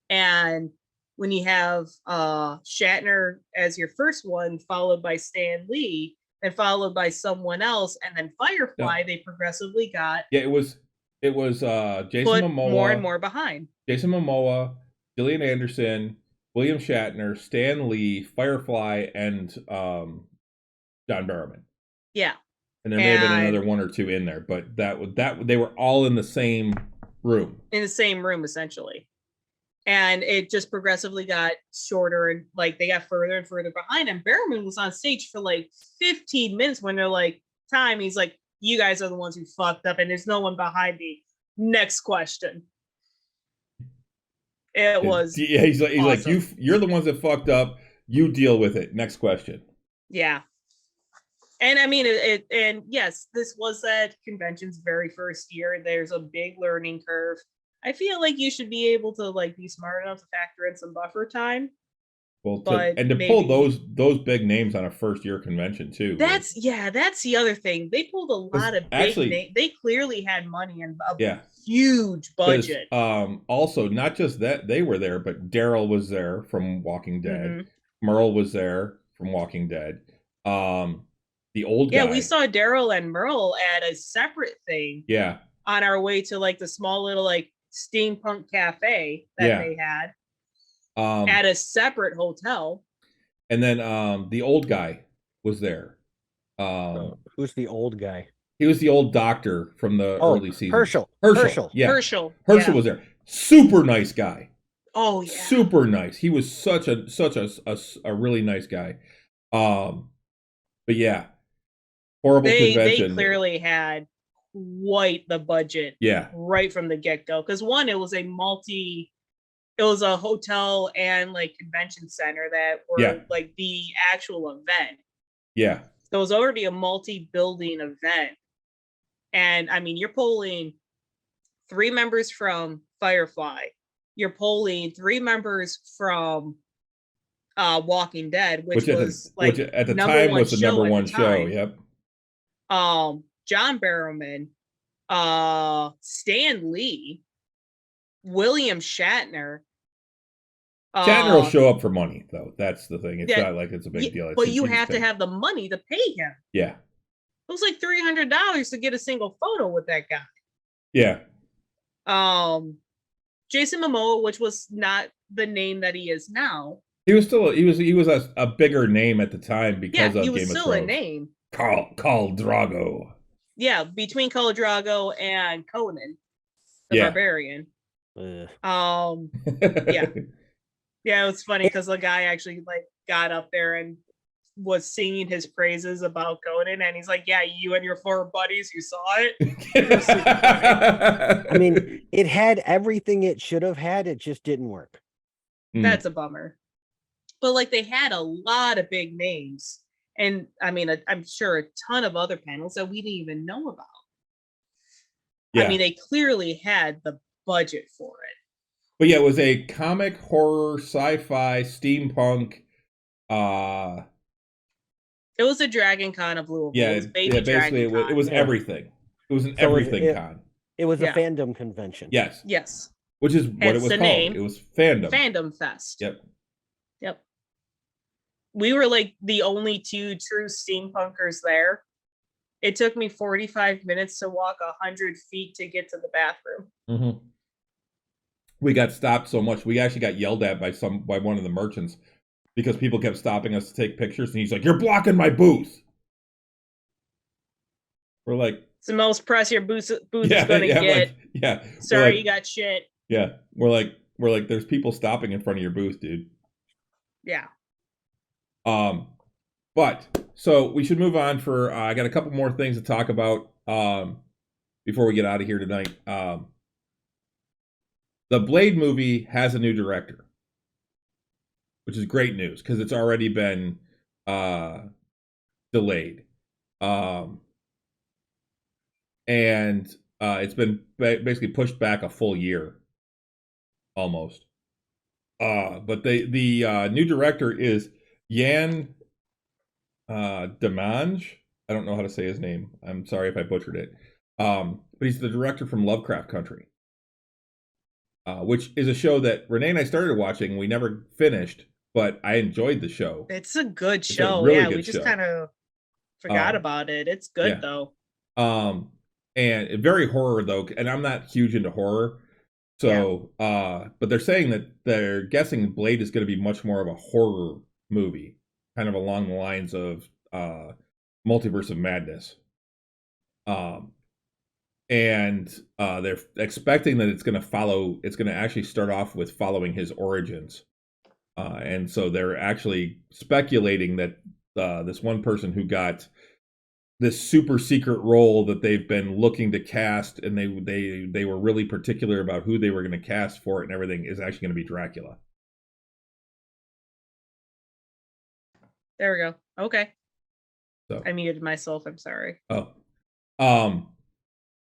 Speaker 4: And when you have Shatner as your first one, followed by Stan Lee, and followed by someone else, and then Firefly, they progressively got
Speaker 2: it was Jason
Speaker 4: put
Speaker 2: Momoa,
Speaker 4: more and more behind.
Speaker 2: Jason Momoa, Gillian Anderson, William Shatner, Stan Lee, Firefly, and John Barrowman.
Speaker 4: Yeah.
Speaker 2: And there may have been another one or two in there, but that they were all in the same room. In the
Speaker 4: same room, essentially. And it just progressively got shorter, and like they got further and further behind. And Barrowman was on stage for like 15 minutes when they're like, time. He's like, you guys are the ones who fucked up, and there's no one behind me. Next question. It was
Speaker 2: he's
Speaker 4: awesome.
Speaker 2: like, you're the ones that fucked up. You deal with it. Next question.
Speaker 4: Yeah. And I mean, and yes, this was that convention's very first year. There's a big learning curve. I feel like you should be able to like be smart enough to factor in some buffer time.
Speaker 2: Well, to pull those big names on a first year convention too.
Speaker 4: That's the other thing. They pulled a lot of big names. They clearly had money and a huge budget.
Speaker 2: Also, not just that they were there, but Daryl was there from Walking Dead. Merle was there from Walking Dead. The old guy.
Speaker 4: Yeah, we saw Daryl and Merle at a separate thing.
Speaker 2: Yeah.
Speaker 4: On our way to like the small little like steampunk cafe that they had. At a separate hotel.
Speaker 2: And then the old guy was there.
Speaker 3: Who's the old guy?
Speaker 2: He was the old doctor from the early season.
Speaker 3: Herschel.
Speaker 2: Yeah.
Speaker 4: Herschel
Speaker 2: was there. Super nice guy.
Speaker 4: Oh yeah.
Speaker 2: Super nice. He was such a really nice guy. But yeah. Horrible convention.
Speaker 4: They clearly had quite the budget.
Speaker 2: Yeah.
Speaker 4: Right from the get-go. Because one, it was a hotel and like convention center that were like the actual event.
Speaker 2: Yeah.
Speaker 4: So it was already a multi-building event. And I mean, you're pulling 3 members from Firefly. You're pulling 3 members from Walking Dead, which at the time was the number one show. Yep. John Barrowman, Stan Lee, William Shatner.
Speaker 2: Shatner will show up for money, though. That's the thing. It's not like it's a big deal.
Speaker 4: But you have to have the money to pay him.
Speaker 2: Yeah.
Speaker 4: It was like $300 to get a single photo with that guy.
Speaker 2: Yeah.
Speaker 4: Jason Momoa, which was not the name that he is now.
Speaker 2: He was a bigger name at the time because of Game of Thrones.
Speaker 4: He was still a name.
Speaker 2: Khal Drogo.
Speaker 4: Yeah, between Khal Drogo and Conan, the Barbarian. Yeah. Yeah, it was funny because the guy actually like got up there and was singing his praises about Conan, and he's like, "Yeah, you and your 4 buddies, you saw it."
Speaker 3: I mean, it had everything it should have had. It just didn't work.
Speaker 4: That's a bummer. But like, they had a lot of big names, and I mean, I'm sure a ton of other panels that we didn't even know about. Yeah. I mean, they clearly had the budget for it.
Speaker 2: But yeah, it was a comic, horror, sci-fi, steampunk.
Speaker 4: It was a Dragon Con of Louisville.
Speaker 2: Yeah, basically it was everything. It was an everything con.
Speaker 3: It was a fandom convention.
Speaker 2: Yes. Which is what it was called. It was fandom.
Speaker 4: Fandom Fest.
Speaker 2: Yep.
Speaker 4: We were like the only 2 true steampunkers there. It took me 45 minutes to walk 100 feet to get to the bathroom.
Speaker 2: Mm-hmm. We got stopped so much. We actually got yelled at by one of the merchants because people kept stopping us to take pictures, and he's like, "You're blocking my booth." We're like,
Speaker 4: "It's the most press your booth is gonna get."
Speaker 2: Like,
Speaker 4: sorry, you got shit.
Speaker 2: Yeah, we're like, there's people stopping in front of your booth, dude.
Speaker 4: Yeah.
Speaker 2: But so we should move on. I got a couple more things to talk about before we get out of here tonight. The Blade movie has a new director, which is great news because it's already been delayed. And it's been basically pushed back a full year, almost. But the new director is Jan Demange. I don't know how to say his name. I'm sorry if I butchered it. But he's the director from Lovecraft Country, which is a show that Renee and I started watching. We never finished, but I enjoyed the show.
Speaker 4: It's a good
Speaker 2: It's a
Speaker 4: show.
Speaker 2: really
Speaker 4: Yeah,
Speaker 2: good
Speaker 4: we just
Speaker 2: show.
Speaker 4: kind of forgot about it. It's good
Speaker 2: yeah.
Speaker 4: though.
Speaker 2: And very horror though, and I'm not huge into horror. So, but they're saying that they're guessing Blade is going to be much more of a horror movie, kind of along the lines of Multiverse of Madness. And they're expecting that it's going to actually start off with following his origins. And so they're actually speculating that this one person who got this super secret role that they've been looking to cast, and they were really particular about who they were going to cast for it and everything, is actually going to be Dracula.
Speaker 4: There we go. Okay.
Speaker 2: So
Speaker 4: I muted myself. I'm sorry.
Speaker 2: Oh,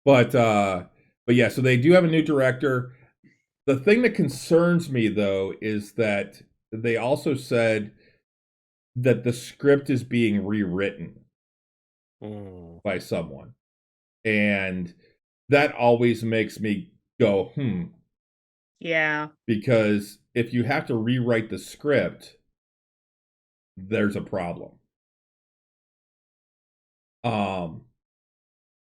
Speaker 2: but yeah. So they do have a new director. The thing that concerns me though is that they also said that the script is being rewritten by someone, and that always makes me go,
Speaker 4: Yeah.
Speaker 2: Because if you have to rewrite the script, there's a problem.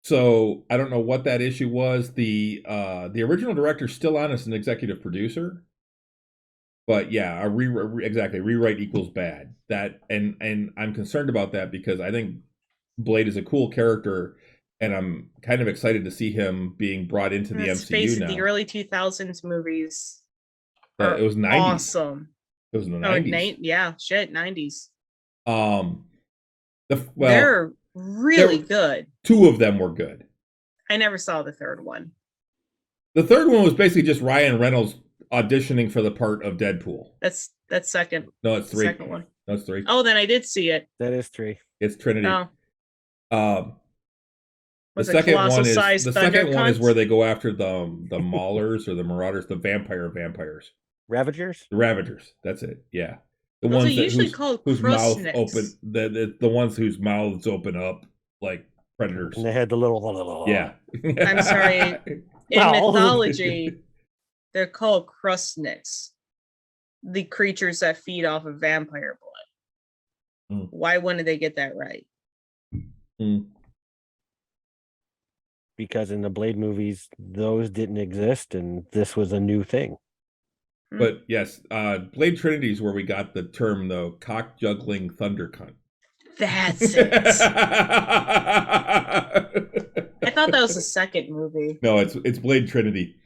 Speaker 2: So I don't know what that issue was. The original director's still on as an executive producer, but yeah, rewrite equals bad. That and I'm concerned about that because I think Blade is a cool character, and I'm kind of excited to see him being brought into the MCU
Speaker 4: face
Speaker 2: now.
Speaker 4: The early 2000s movies
Speaker 2: it was 90s.
Speaker 4: Awesome.
Speaker 2: It was in the 90s.
Speaker 4: Yeah, shit, 90s.
Speaker 2: They're
Speaker 4: really good.
Speaker 2: Two of them were good.
Speaker 4: I never saw the third one.
Speaker 2: The third one was basically just Ryan Reynolds auditioning for the part of Deadpool.
Speaker 4: That's second.
Speaker 2: No, it's 3.
Speaker 4: Second one.
Speaker 2: No, it's 3.
Speaker 4: Oh, then I did see it.
Speaker 3: That is 3.
Speaker 2: It's Trinity.
Speaker 4: Oh.
Speaker 2: The second one is where they go after the Maulers or the Marauders, the vampires.
Speaker 3: Ravagers?
Speaker 2: The Ravagers. That's it. Yeah. The
Speaker 4: Those
Speaker 2: ones
Speaker 4: are usually called
Speaker 2: whose mouth
Speaker 4: Krusniks.
Speaker 2: open the ones whose mouths open up like predators.
Speaker 3: And they had the little
Speaker 2: Yeah.
Speaker 4: I'm sorry. In mythology, they're called Krusniks. The creatures that feed off of vampire blood. Why wouldn't they get that right?
Speaker 3: Because in the Blade movies, those didn't exist, and this was a new thing.
Speaker 2: But yes, Blade Trinity is where we got the term, though, cock juggling thunder cunt.
Speaker 4: That's it. I thought that was the second movie.
Speaker 2: No, it's Blade Trinity.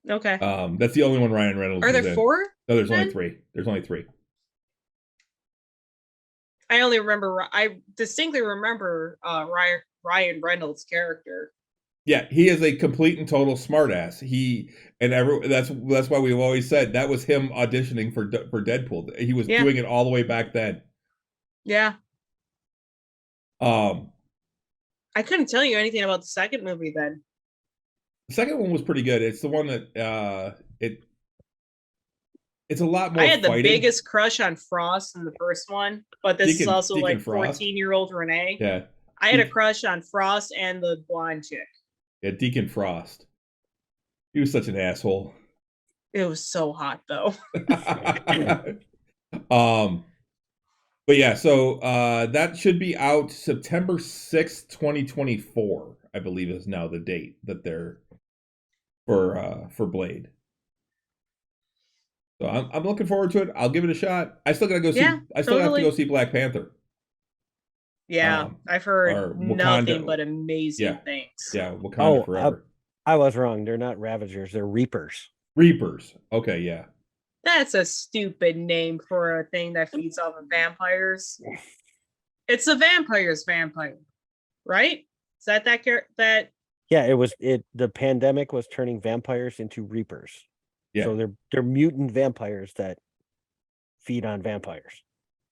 Speaker 4: Okay.
Speaker 2: That's the only one Ryan Reynolds
Speaker 4: Are
Speaker 2: is
Speaker 4: there
Speaker 2: in.
Speaker 4: 4?
Speaker 2: No, there's only 3. There's only 3.
Speaker 4: I distinctly remember Ryan Reynolds' character.
Speaker 2: Yeah, he is a complete and total smartass. That's why we've always said that was him auditioning for Deadpool. He was doing it all the way back then.
Speaker 4: Yeah.
Speaker 2: I
Speaker 4: couldn't tell you anything about the second movie then.
Speaker 2: The second one was pretty good. It's the one that it's a lot more.
Speaker 4: I had the
Speaker 2: fighting.
Speaker 4: biggest crush on Frost in the first one, but this is also
Speaker 2: Deacon
Speaker 4: like
Speaker 2: Frost.
Speaker 4: 14-year-old Renee.
Speaker 2: Yeah.
Speaker 4: I had a crush on Frost and the blonde chick.
Speaker 2: Yeah, Deacon Frost. He was such an asshole.
Speaker 4: It was so hot though.
Speaker 2: But yeah, so that should be out September 6th, 2024, I believe is now the date that they're for Blade. So I'm looking forward to it. I'll give it a shot. I still gotta go see. I still have to go see Black Panther.
Speaker 4: Yeah, I've heard nothing but amazing things.
Speaker 2: Yeah, Wakanda forever.
Speaker 3: I was wrong. They're not Ravagers. They're Reapers.
Speaker 2: Reapers. Okay, yeah.
Speaker 4: That's a stupid name for a thing that feeds off of vampires. It's a vampire's vampire, right? Is that?
Speaker 3: Yeah, it was. The pandemic was turning vampires into Reapers.
Speaker 2: Yeah.
Speaker 3: So they're mutant vampires that feed on vampires.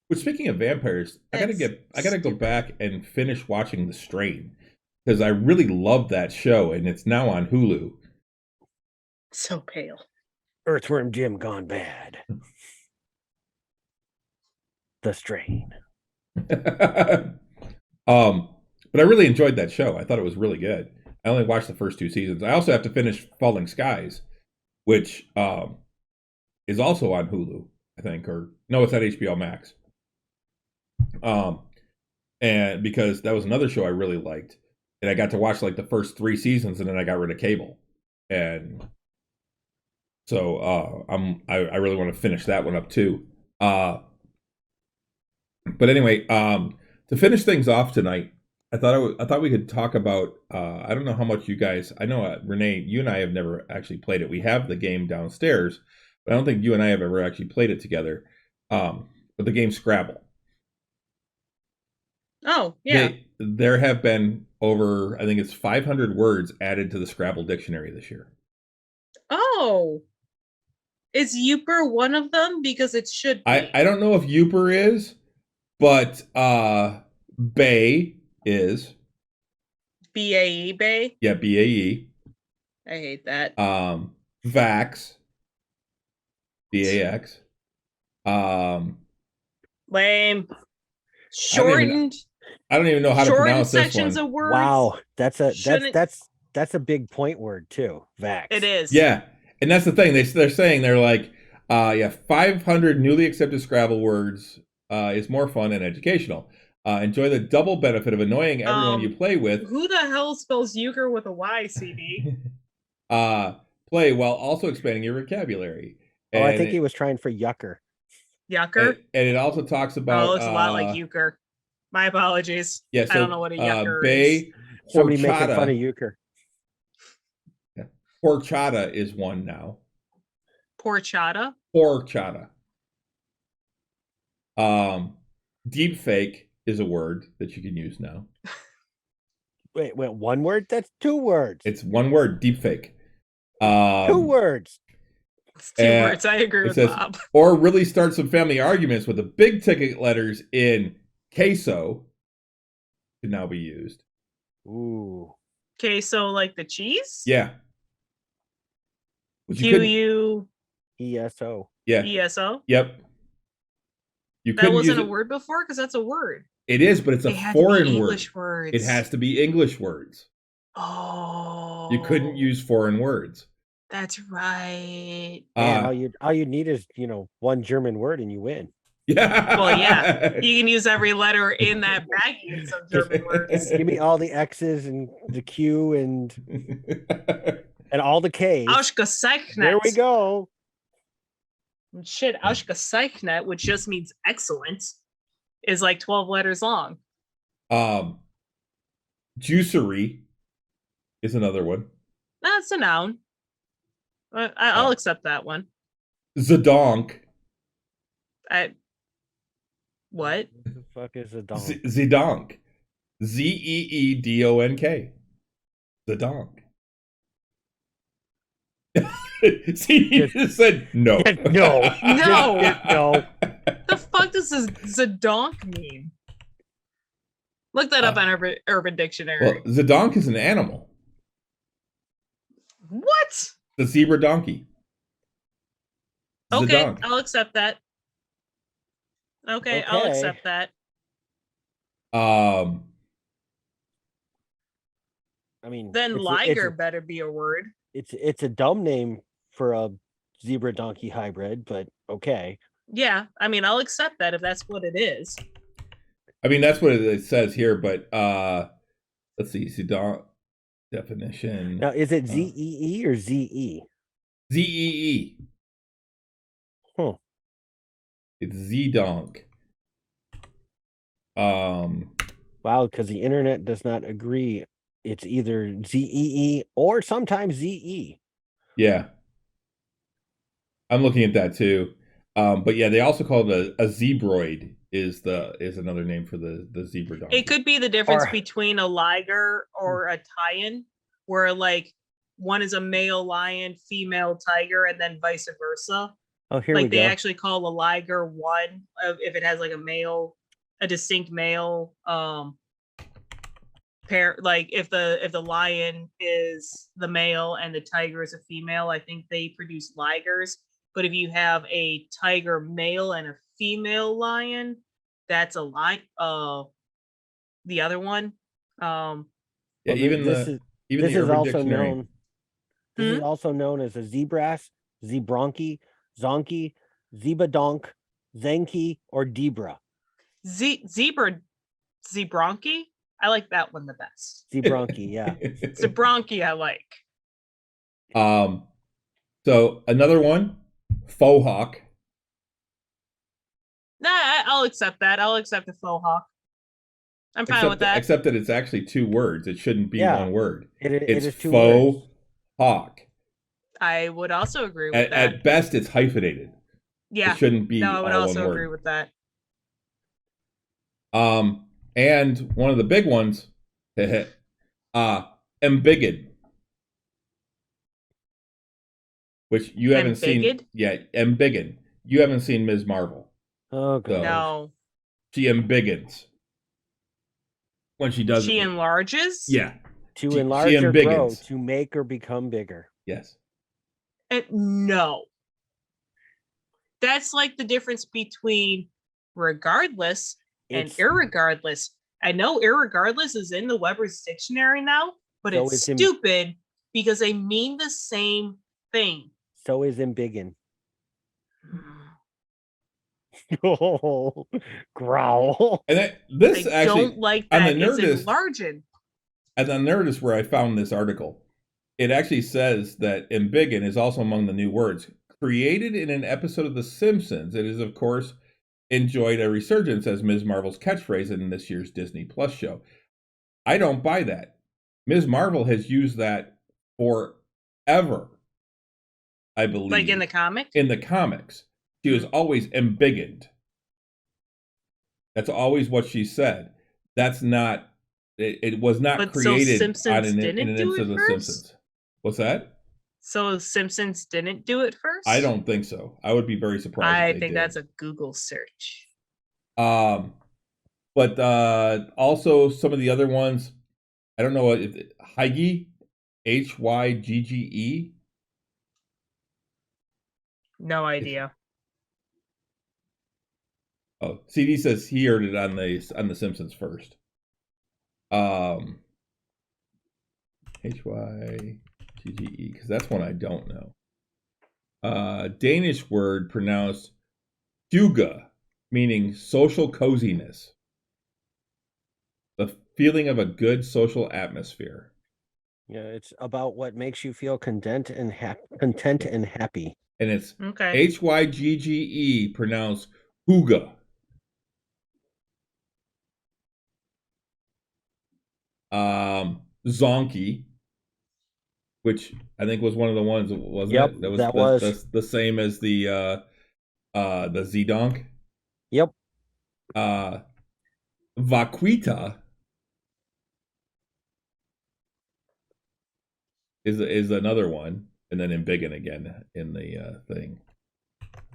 Speaker 2: But speaking of vampires, I gotta go
Speaker 4: stupid.
Speaker 2: back and finish watching The Strain because I really love that show, and it's now on Hulu.
Speaker 4: So pale.
Speaker 3: Earthworm Jim gone bad. The Strain.
Speaker 2: But I really enjoyed that show. I thought it was really good. I only watched the first 2 seasons. I also have to finish Falling Skies, which is also on Hulu, I think, or no, it's at HBO Max. And because that was another show I really liked, and I got to watch like the first 3 seasons, and then I got rid of cable, and so I really want to finish that one up too. But anyway, to finish things off tonight, I thought we could talk about. I don't know how much you guys. I know Renee, you and I have never actually played it. We have the game downstairs, but I don't think you and I have ever actually played it together. But the game Scrabble.
Speaker 4: Oh, yeah.
Speaker 2: There have been over, I think it's 500 words added to the Scrabble dictionary this year.
Speaker 4: Oh. Is Youper one of them? Because it should be.
Speaker 2: I don't know if Youper is, but Bay is.
Speaker 4: BAE Bay?
Speaker 2: Yeah, BAE.
Speaker 4: I hate that.
Speaker 2: Vax. VAX.
Speaker 4: Lame. Shortened.
Speaker 2: I don't even know how to
Speaker 4: Shortened
Speaker 2: pronounce this
Speaker 4: sections
Speaker 2: one.
Speaker 4: of words.
Speaker 3: Wow, that's
Speaker 4: Shouldn't-
Speaker 3: a big point word too. Vax.
Speaker 4: It is.
Speaker 2: Yeah, and that's the thing. They're saying, they're like, 500 newly accepted Scrabble words is more fun and educational. Enjoy the double benefit of annoying everyone you play with.
Speaker 4: Who the hell spells euchre with a Y, CD?
Speaker 2: Play while also expanding your vocabulary.
Speaker 3: Oh, I think he was trying for yucker.
Speaker 4: Yucker?
Speaker 2: And it also talks about.
Speaker 4: Oh, it looks a lot like euchre. My apologies.
Speaker 2: Yeah, so,
Speaker 4: I don't know what a yucker
Speaker 2: Bay,
Speaker 4: is.
Speaker 3: Somebody making fun of euchre.
Speaker 2: Yeah. Horchata is one now.
Speaker 4: Porchata?
Speaker 2: Horchata. Deep fake is a word that you can use now.
Speaker 3: Wait, one word? That's 2 words.
Speaker 2: It's one word, deep fake.
Speaker 3: 2 words.
Speaker 4: It's 2 words. I agree with Bob.
Speaker 2: Or really start some family arguments with the big ticket letters in queso can now be used.
Speaker 3: Ooh.
Speaker 4: Queso like the cheese?
Speaker 2: Yeah.
Speaker 3: QUESO.
Speaker 2: Yeah.
Speaker 4: ESO?
Speaker 2: Yep.
Speaker 4: That wasn't a word before? Because that's a word.
Speaker 2: It is, but it's a foreign word.
Speaker 4: English words.
Speaker 2: It has to be English words.
Speaker 4: Oh.
Speaker 2: You couldn't use foreign words.
Speaker 4: That's right.
Speaker 3: Man, all you need is, one German word and you win.
Speaker 2: Yeah.
Speaker 4: Well, yeah. You can use every letter in that baggie in some German words.
Speaker 3: Give me all the X's and the Q and all the K's.
Speaker 4: Ausgezeichnet.
Speaker 3: There we go.
Speaker 4: Shit, Ausgezeichnet, which just means excellent, is like 12 letters long.
Speaker 2: Juicery is another one.
Speaker 4: That's a noun. I'll accept that one.
Speaker 2: Zadonk.
Speaker 4: What?
Speaker 3: What the fuck is a donk?
Speaker 2: Zedonk. Zeedonk. Zedonk. See, you just said no.
Speaker 3: No.
Speaker 4: No.
Speaker 3: No.
Speaker 4: The fuck does this Zadonk mean? Look that up on Urban Dictionary.
Speaker 2: Well, Zedonk is an animal.
Speaker 4: What?
Speaker 2: The zebra donkey.
Speaker 4: Okay,
Speaker 2: Zedonk.
Speaker 4: I'll accept that. Okay, I'll accept that.
Speaker 3: I mean,
Speaker 4: Then liger better be a word.
Speaker 3: It's a dumb name for a zebra donkey hybrid, but okay.
Speaker 4: Yeah, I mean, I'll accept that if that's what it is.
Speaker 2: I mean, that's what it says here, but let's see. Zedonk definition.
Speaker 3: Now, is it ZEE or ZE?
Speaker 2: ZEE.
Speaker 3: Huh.
Speaker 2: It's Zedonk.
Speaker 3: Wow, because the internet does not agree. It's either ZEE or sometimes ZE.
Speaker 2: Yeah. I'm looking at that too. But yeah, they also call it a zebroid is another name for the zebra donkey.
Speaker 4: It could be the difference between a liger or a tie-in, where like one is a male lion, female tiger, and then vice versa.
Speaker 3: Oh, here we
Speaker 4: Like they
Speaker 3: go.
Speaker 4: actually call a liger one if it has like a distinct male pair. Like if the lion is the male and the tiger is a female, I think they produce ligers. But if you have a tiger male and a female lion, that's a the other one.
Speaker 2: Yeah,
Speaker 3: Well,
Speaker 2: even
Speaker 3: this
Speaker 2: the
Speaker 3: is
Speaker 2: even
Speaker 3: this
Speaker 2: the
Speaker 3: is
Speaker 2: Urban
Speaker 3: also
Speaker 2: Dictionary.
Speaker 3: known. This is also known as a zebras, zebronchi, zonki, zebadonk, zenki, or debra.
Speaker 4: Zebronchi. I like that one the best.
Speaker 3: Zebronchi, yeah.
Speaker 4: Zebronchi, I like.
Speaker 2: So another one, faux hawk.
Speaker 4: Nah, I'll accept that. I'll accept the faux hawk. I'm fine with that.
Speaker 2: Except that it's actually 2 words. It shouldn't be
Speaker 3: Yeah,
Speaker 2: one word.
Speaker 3: it
Speaker 2: It's
Speaker 3: is 2
Speaker 2: faux
Speaker 3: words.
Speaker 2: hawk.
Speaker 4: I would also agree with that.
Speaker 2: At best, it's hyphenated.
Speaker 4: Yeah.
Speaker 2: It shouldn't be
Speaker 4: No, I would
Speaker 2: all
Speaker 4: also
Speaker 2: one
Speaker 4: agree
Speaker 2: word.
Speaker 4: with that.
Speaker 2: And one of the big ones, embiggen, which you haven't seen. Yeah, embiggen. You haven't seen Ms. Marvel.
Speaker 3: Oh, God.
Speaker 4: No.
Speaker 2: She embiggins when she does
Speaker 4: She
Speaker 2: it.
Speaker 4: enlarges?
Speaker 2: Yeah.
Speaker 3: To enlarge or grow,
Speaker 2: embiggins.
Speaker 3: to make or become bigger.
Speaker 2: Yes.
Speaker 4: No. That's like the difference between regardless and irregardless. I know irregardless is in the Weber's dictionary now, but
Speaker 3: So
Speaker 4: it's stupid because they mean the same thing.
Speaker 3: So is embiggen. Oh, growl.
Speaker 2: And this
Speaker 4: I
Speaker 2: actually
Speaker 4: don't like that.
Speaker 2: on the
Speaker 4: It's
Speaker 2: Nerdist,
Speaker 4: enlarging.
Speaker 2: and on Nerdist where I found this article, it actually says that embiggen is also among the new words. Created in an episode of The Simpsons, it is, of course, enjoyed a resurgence as Ms. Marvel's catchphrase in this year's Disney Plus show. I don't buy that. Ms. Marvel has used that forever, I believe.
Speaker 4: Like in the comic?
Speaker 2: In the comics. She was always embiggened. That's always what she said. That's not, it was not created on in an episode of The Simpsons. What's that?
Speaker 4: So Simpsons didn't do it first?
Speaker 2: I don't think so. I would be very surprised.
Speaker 4: I think that's a Google search.
Speaker 2: But also some of the other ones, I don't know what Hygge, Hygge.
Speaker 4: No idea.
Speaker 2: Oh, CD says he heard it on the Simpsons first. Hygge, because that's one I don't know. Danish word pronounced hygge, meaning social coziness. The feeling of a good social atmosphere.
Speaker 3: Yeah, it's about what makes you feel content and happy.
Speaker 2: And it's
Speaker 4: okay.
Speaker 2: Hygge, pronounced hygge. Zonky, which I think was one of the ones, wasn't it? That was the same as the Z-Donk.
Speaker 3: Yep.
Speaker 2: Vaquita is another one, and then embiggen again in the thing.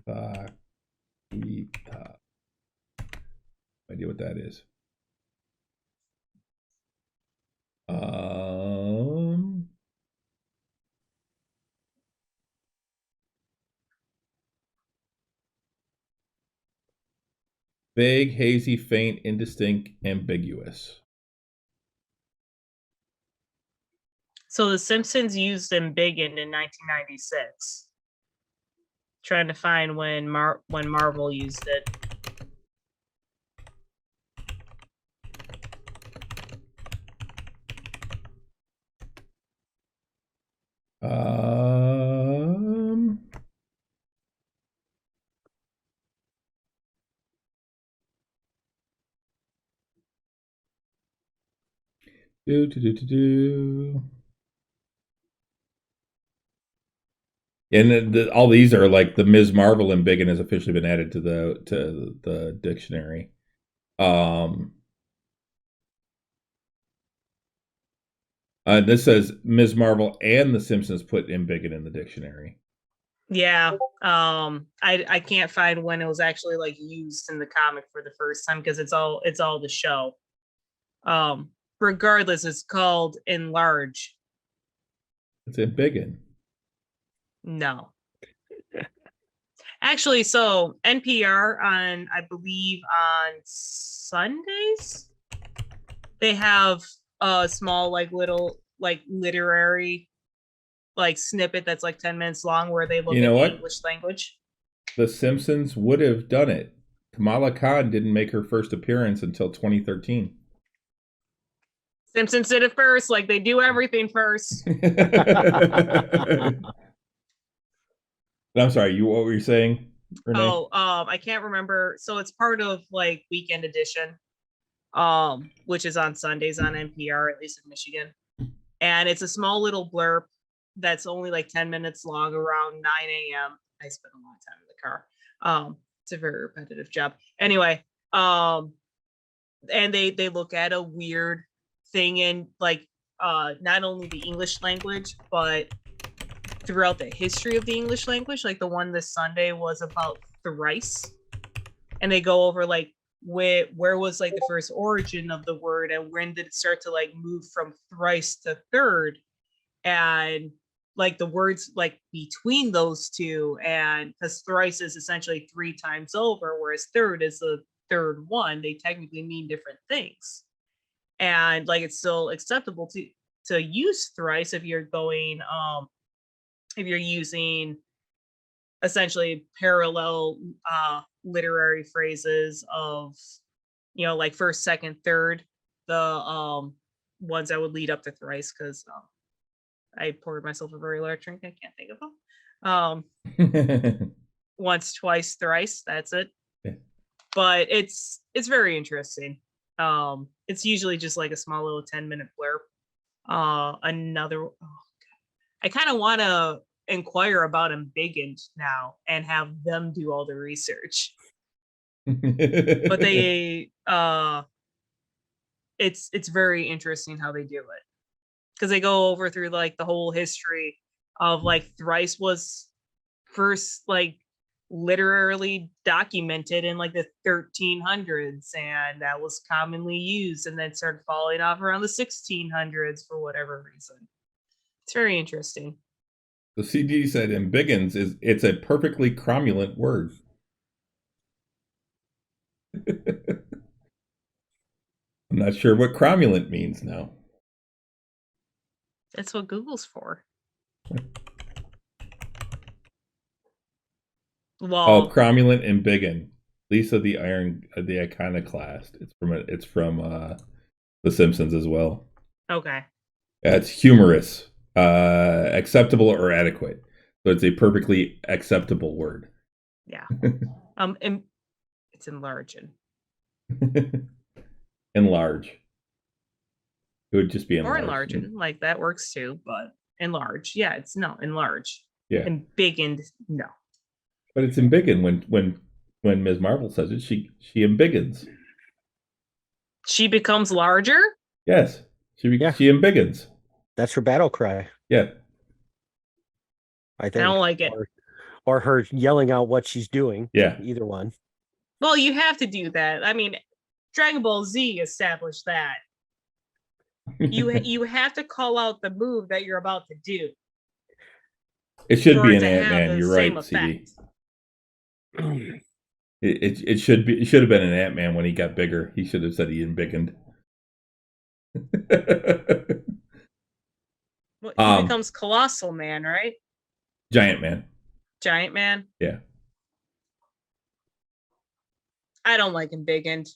Speaker 2: Vaquita. No idea what that is. Vague, hazy, faint, indistinct, ambiguous.
Speaker 4: So The Simpsons used embiggen in 1996. Trying to find when Marvel used it.
Speaker 2: And all these are like the Ms. Marvel embiggen has officially been added to the dictionary. This says Ms. Marvel and The Simpsons put embiggen in the dictionary.
Speaker 4: Yeah. I can't find when it was actually like used in the comic for the first time because it's all the show. Regardless, it's called enlarge.
Speaker 2: It's embiggen.
Speaker 4: No. Actually, so NPR on, I believe on Sundays, they have a small, like little, like literary, like snippet that's like 10 minutes long where they look
Speaker 2: You
Speaker 4: at
Speaker 2: know
Speaker 4: the
Speaker 2: what?
Speaker 4: English language.
Speaker 2: The Simpsons would have done it. Kamala Khan didn't make her first appearance until 2013.
Speaker 4: Simpsons did it first, like they do everything first.
Speaker 2: I'm sorry, what were you saying, Renee?
Speaker 4: Oh, I can't remember. So it's part of like Weekend Edition, which is on Sundays on NPR, at least in Michigan. And it's a small little blurb that's only like 10 minutes long around 9 a.m. I spent a long time in the car. It's a very repetitive job. Anyway, and they look at a weird thing in like not only the English language, but throughout the history of the English language. Like the one this Sunday was about thrice. And they go over like where was like the first origin of the word and when did it start to like move from thrice to third, and like the words like between those two, and because thrice is essentially 3 times over, whereas third is the third one, they technically mean different things. And like it's still acceptable to use thrice if you're going if you're using essentially parallel literary phrases of, you know, like first, second, third, the ones that would lead up to thrice, because I poured myself a very large drink. I can't think of them. Once, twice, thrice, that's it.
Speaker 2: Yeah.
Speaker 4: But it's very interesting. It's usually just like a small little 10-minute blurb. I kind of want to inquire about embiggened now and have them do all the research. But they it's very interesting how they do it, because they go over through like the whole history of like thrice was first like literally documented in like the 1300s, and that was commonly used, and then started falling off around the 1600s for whatever reason. It's very interesting.
Speaker 2: The CD said embiggens it's a perfectly cromulent word. I'm not sure what cromulent means now.
Speaker 4: That's what Google's for.
Speaker 2: Oh, cromulent embiggen. Lisa the Iconoclast. It's from The Simpsons as well.
Speaker 4: Okay.
Speaker 2: It's humorous, acceptable or adequate. So it's a perfectly acceptable word.
Speaker 4: Yeah. It's enlarging.
Speaker 2: Enlarge. It would just be enlarged.
Speaker 4: Or enlarging, like that works too, but enlarge. Yeah, it's no, enlarge.
Speaker 2: Yeah.
Speaker 4: And biggened, no.
Speaker 2: But it's embiggen when Ms. Marvel says it, she embiggens.
Speaker 4: She becomes larger?
Speaker 2: Yes. She embiggens.
Speaker 3: That's her battle cry.
Speaker 2: Yeah.
Speaker 3: I think.
Speaker 4: I don't like it.
Speaker 3: Or her yelling out what she's doing.
Speaker 2: Yeah.
Speaker 3: Either one.
Speaker 4: Well, you have to do that. I mean, Dragon Ball Z established that. You have to call out the move that you're about to do.
Speaker 2: It should be an Ant-Man. You're right, CD. It should have been an Ant-Man when he got bigger. He should have said he embiggened.
Speaker 4: Well, he becomes Colossal Man, right?
Speaker 2: Giant Man.
Speaker 4: Giant Man?
Speaker 2: Yeah.
Speaker 4: I don't like embiggened.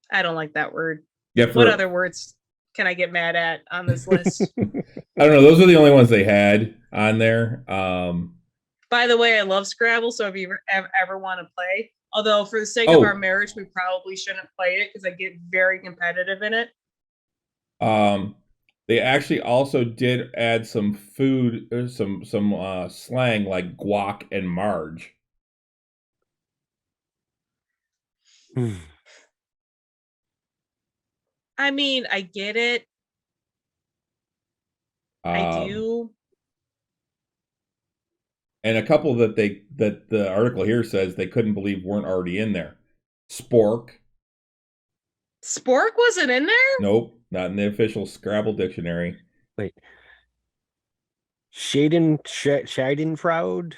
Speaker 4: I don't like that word.
Speaker 2: Yeah.
Speaker 4: What other words can I get mad at on this list?
Speaker 2: I don't know. Those are the only ones they had on there.
Speaker 4: By the way, I love Scrabble, so if you ever want to play, although for the sake of our marriage, we probably shouldn't play it because I get very competitive in it.
Speaker 2: They actually also did add some food, some slang like guac and Marge.
Speaker 4: I mean, I get it. I do.
Speaker 2: And a couple that the article here says they couldn't believe weren't already in there. Spork.
Speaker 4: Spork wasn't in there?
Speaker 2: Nope, not in the official Scrabble dictionary.
Speaker 3: Wait. Schadenfreude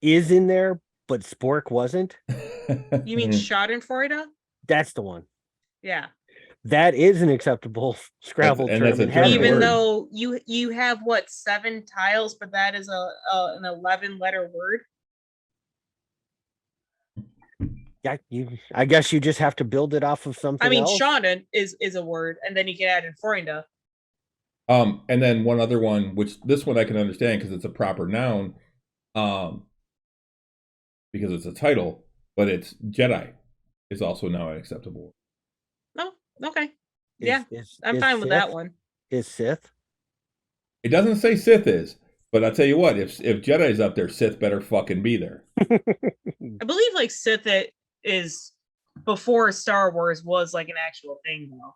Speaker 3: is in there, but Spork wasn't?
Speaker 4: You mean Schadenfreude?
Speaker 3: That's the one.
Speaker 4: Yeah.
Speaker 3: That is an acceptable Scrabble
Speaker 2: And
Speaker 3: term.
Speaker 2: that's a
Speaker 3: It has
Speaker 2: German
Speaker 3: been.
Speaker 4: Even
Speaker 2: word.
Speaker 4: though you have what, 7 tiles, but that is an 11-letter word.
Speaker 3: Yeah, I guess you just have to build it off of something
Speaker 4: I mean,
Speaker 3: else.
Speaker 4: Schaden is a word, and then you can add in Freunde.
Speaker 2: And then one other one, which this one I can understand because it's a proper noun, because it's a title, but it's Jedi is also now an acceptable.
Speaker 4: Oh, okay. Yeah, I'm
Speaker 3: is
Speaker 4: fine with
Speaker 3: Sith-
Speaker 4: that one.
Speaker 3: Is Sith?
Speaker 2: It doesn't say Sith is, but I'll tell you what, if Jedi's up there, Sith better fucking be there.
Speaker 4: I believe like Sith is before Star Wars was like an actual thing though.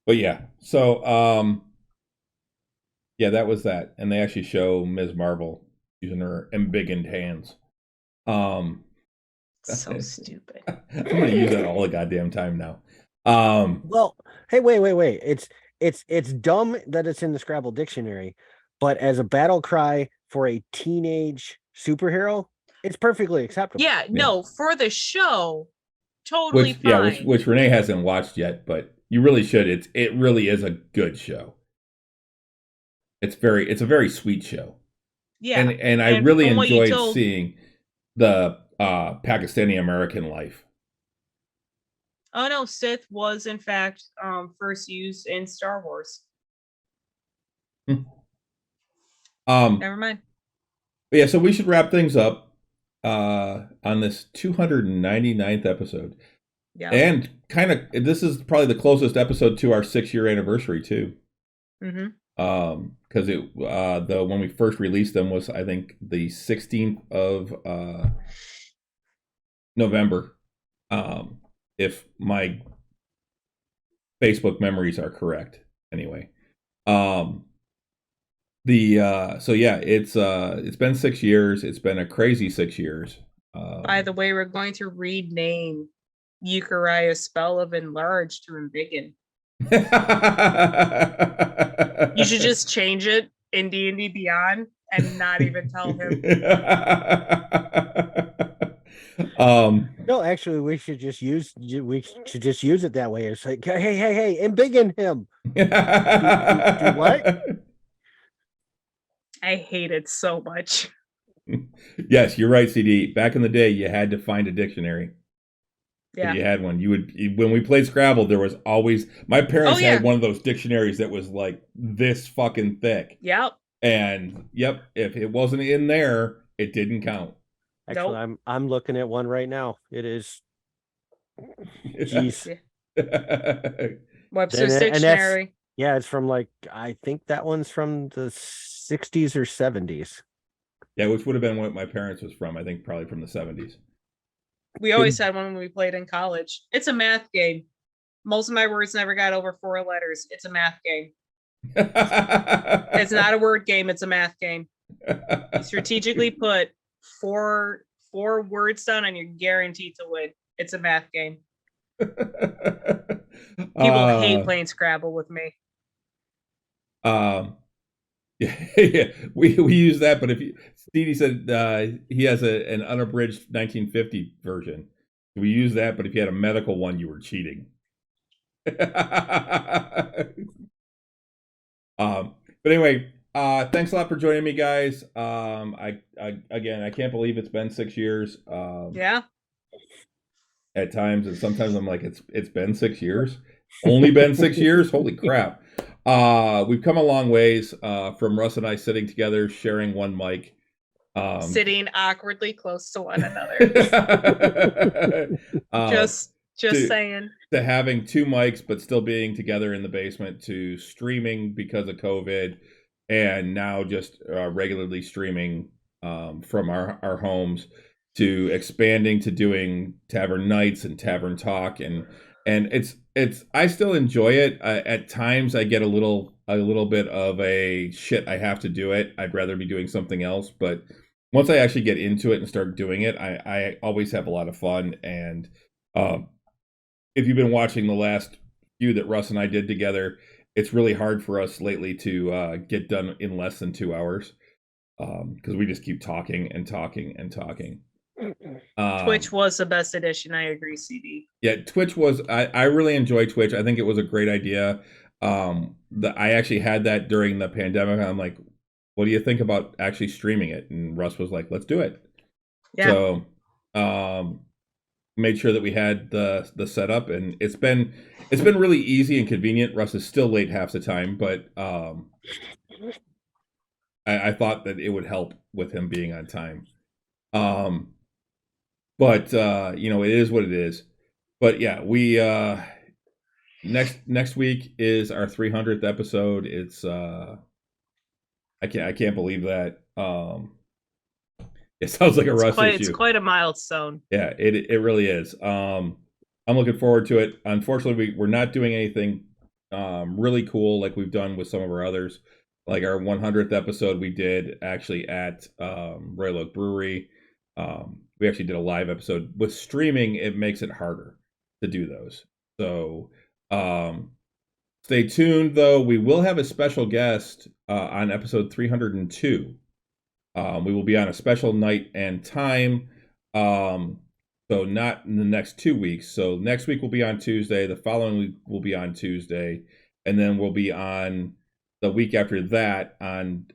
Speaker 2: But yeah, so yeah, that was that, and they actually show Ms. Marvel using her embiggened hands.
Speaker 4: So stupid.
Speaker 2: I'm gonna use that all the goddamn time now.
Speaker 3: Well, hey, wait. It's dumb that it's in the Scrabble dictionary, but as a battle cry for a teenage superhero, it's perfectly acceptable.
Speaker 4: Yeah, no, for the show, totally
Speaker 2: which
Speaker 4: fine.
Speaker 2: yeah, which Renee hasn't watched yet, but you really should. It really is a good show. It's a very sweet show.
Speaker 4: Yeah,
Speaker 2: and I
Speaker 4: and
Speaker 2: really
Speaker 4: from what you
Speaker 2: enjoyed
Speaker 4: told-
Speaker 2: seeing the Pakistani American life.
Speaker 4: Oh no, Sith was in fact first used in Star Wars. Never mind.
Speaker 2: Yeah, so we should wrap things up on this 299th episode.
Speaker 4: Yeah.
Speaker 2: And kind of this is probably the closest episode to our 6-year anniversary too.
Speaker 4: Mm-hmm.
Speaker 2: Because the when we first released them was, I think, the 16th of November, if my Facebook memories are correct. Anyway, so yeah, it's been 6 years. It's been a crazy 6 years.
Speaker 4: By the way, we're going to rename Euchariah spell of enlarge to embiggen. You should just change it in D&D Beyond and not even tell him.
Speaker 3: No, actually, we should just use it that way. It's like, hey, embiggen him. Do what?
Speaker 4: I hate it so much.
Speaker 2: Yes, you're right, CD. Back in the day, you had to find a dictionary.
Speaker 4: Yeah.
Speaker 2: If you had one, when we played Scrabble, there was always, my parents
Speaker 4: Oh, yeah.
Speaker 2: had one of those dictionaries that was like this fucking thick.
Speaker 4: Yep.
Speaker 2: And yep, if it wasn't in there, it didn't count.
Speaker 3: Actually,
Speaker 4: Nope.
Speaker 3: I'm looking at one right now. It is. Jeez.
Speaker 4: Webster's
Speaker 3: And that's-
Speaker 4: Dictionary.
Speaker 3: Yeah, it's from I think that one's from the 60s or 70s.
Speaker 2: Yeah, which would have been what my parents was from. I think probably from the 70s.
Speaker 4: We always had one when we played in college. It's a math game. Most of my words never got over 4 letters. It's a math game. It's not a word game. It's a math game. You strategically put four words down and you're guaranteed to win. It's a math game. People hate playing Scrabble with me.
Speaker 2: Yeah, we use that, but if Stevie said he has an unabridged 1950 version, we use that, but if you had a medical one, you were cheating. But anyway, thanks a lot for joining me, guys. I can't believe it's been 6 years.
Speaker 4: Yeah.
Speaker 2: At times, and sometimes I'm like, it's been 6 years. Only been 6 years? Holy crap. We've come a long ways from Russ and I sitting together, sharing one mic.
Speaker 4: Sitting awkwardly close to one another. Just saying.
Speaker 2: To having 2 mics, but still being together in the basement, to streaming because of COVID, and now just regularly streaming from our homes to expanding to doing tavern nights and tavern talk, and it's I still enjoy it. At times I get a little bit of a shit, I have to do it, I'd rather be doing something else, but once I actually get into it and start doing it, I always have a lot of fun. And if you've been watching the last few that Russ and I did together, it's really hard for us lately to get done in less than 2 hours, because we just keep talking and talking and talking.
Speaker 4: Twitch was the best addition. I agree, CD.
Speaker 2: Yeah, Twitch was. I really enjoy Twitch. I think it was a great idea. I actually had that during the pandemic. I'm like, what do you think about actually streaming it? And Russ was like, let's do it.
Speaker 4: Yeah.
Speaker 2: So, made sure that we had the setup, and it's been really easy and convenient. Russ is still late half the time, but I thought that it would help with him being on time. But it is what it is. But yeah, we next week is our 300th episode. It's I can't believe that. It sounds like a Russ issue.
Speaker 4: It's quite a milestone.
Speaker 2: Yeah, it really is. I'm looking forward to it. Unfortunately, we're not doing anything really cool like we've done with some of our others. Like our 100th episode, we did actually at Royal Oak Brewery. We actually did a live episode. With streaming, it makes it harder to do those. So stay tuned, though. We will have a special guest on episode 302. We will be on a special night and time. So not in the next 2 weeks. So next week will be on Tuesday. The following week will be on Tuesday. And then we'll be on the week after that on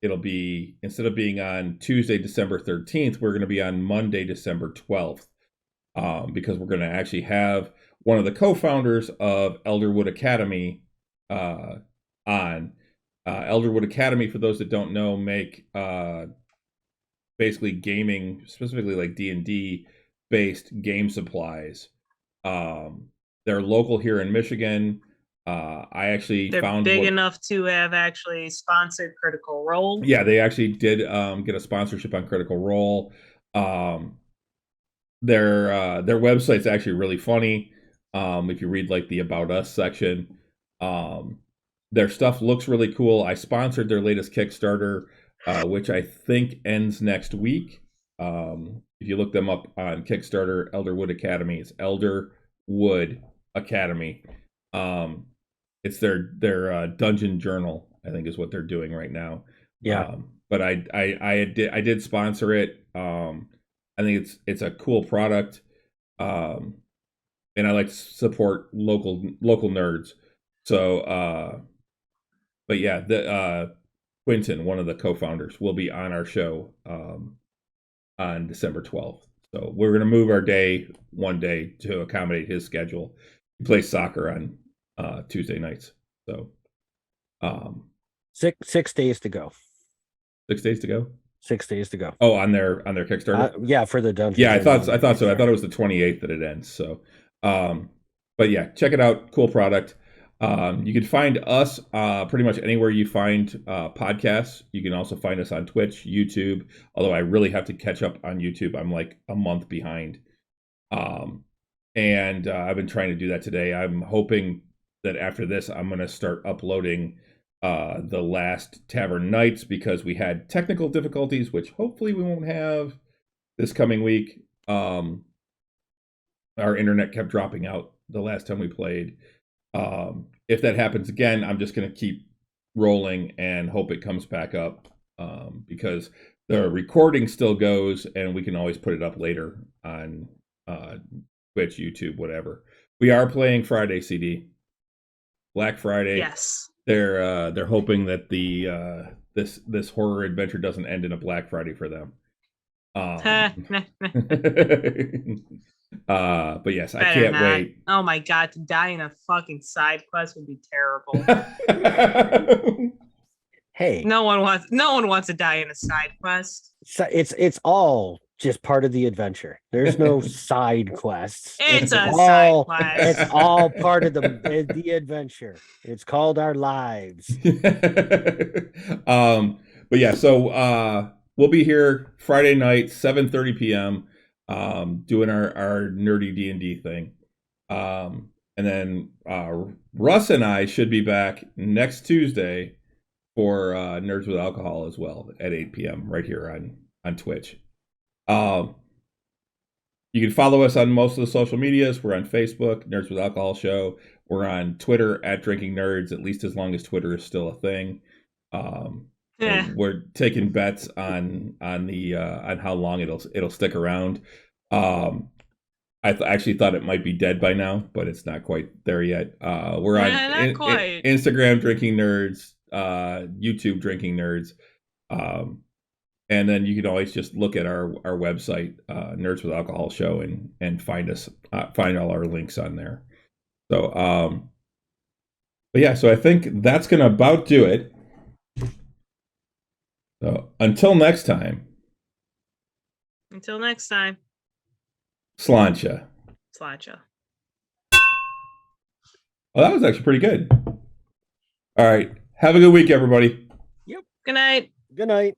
Speaker 2: it'll be, instead of being on Tuesday, December 13th, we're going to be on Monday, December 12th, because we're going to actually have one of the co-founders of Elderwood Academy on. Elderwood Academy, for those that don't know, make basically gaming, specifically like D&D based game supplies. They're local here in Michigan. I actually
Speaker 4: They're big enough to have actually sponsored Critical Role.
Speaker 2: Yeah, they actually did get a sponsorship on Critical Role. Their website's actually really funny. If you read like the About Us section, their stuff looks really cool. I sponsored their latest Kickstarter, which I think ends next week. If you look them up on Kickstarter, Elderwood Academy, it's Elderwood Academy. It's their dungeon journal, I think, is what they're doing right now.
Speaker 3: Yeah.
Speaker 2: But I did sponsor it. I think it's a cool product. And I like to support local nerds. So but yeah, the Quentin, one of the co-founders, will be on our show on December 12th. So we're going to move our day one day to accommodate his schedule. He plays soccer on Tuesday nights. So
Speaker 3: 6 days to go.
Speaker 2: 6 days to go.
Speaker 3: 6 days to go.
Speaker 2: Oh, on their Kickstarter.
Speaker 3: Yeah, for the dungeon.
Speaker 2: Yeah, I thought so. I thought it was the 28th that it ends. So, but yeah, check it out. Cool product. You can find us pretty much anywhere you find podcasts. You can also find us on Twitch, YouTube. Although I really have to catch up on YouTube. I'm like a month behind. And I've been trying to do that today. I'm hoping that after this, I'm going to start uploading the last Tavern Nights, because we had technical difficulties, which hopefully we won't have this coming week. Our internet kept dropping out the last time we played. If that happens again, I'm just going to keep rolling and hope it comes back up, because the recording still goes and we can always put it up later on Twitch, YouTube, whatever. We are playing Friday, CD. Black Friday.
Speaker 4: Yes.
Speaker 2: They're hoping that the this horror adventure doesn't end in a Black Friday for them. But yes, I can't wait.
Speaker 4: Oh my god, to die in a fucking side quest would be terrible.
Speaker 3: Hey,
Speaker 4: no one wants to die in a side quest.
Speaker 3: So it's all just part of the adventure. There's no side quests.
Speaker 4: It's a side quest.
Speaker 3: It's all part of the adventure. It's called our lives.
Speaker 2: But yeah, so we'll be here Friday night, 7:30 p.m. Doing our nerdy D&D thing. And then Russ and I should be back next Tuesday for Nerds with Alcohol as well at 8 p.m. right here on Twitch. You can follow us on most of the social medias. We're on Facebook, Nerds with Alcohol Show. We're on Twitter at Drinking Nerds, at least as long as Twitter is still a thing. And we're taking bets on how long it'll stick around. I actually thought it might be dead by now, but it's not quite there yet. We're on Instagram Drinking Nerds, YouTube Drinking Nerds, and then you can always just look at our website, Nerds with Alcohol Show, and find us, find all our links on there. So, but yeah, so I think that's gonna about do it. So until next time.
Speaker 4: Until next time.
Speaker 2: Sláinte.
Speaker 4: Sláinte.
Speaker 2: Oh, that was actually pretty good. All right. Have a good week, everybody.
Speaker 3: Yep.
Speaker 4: Good night.
Speaker 3: Good night.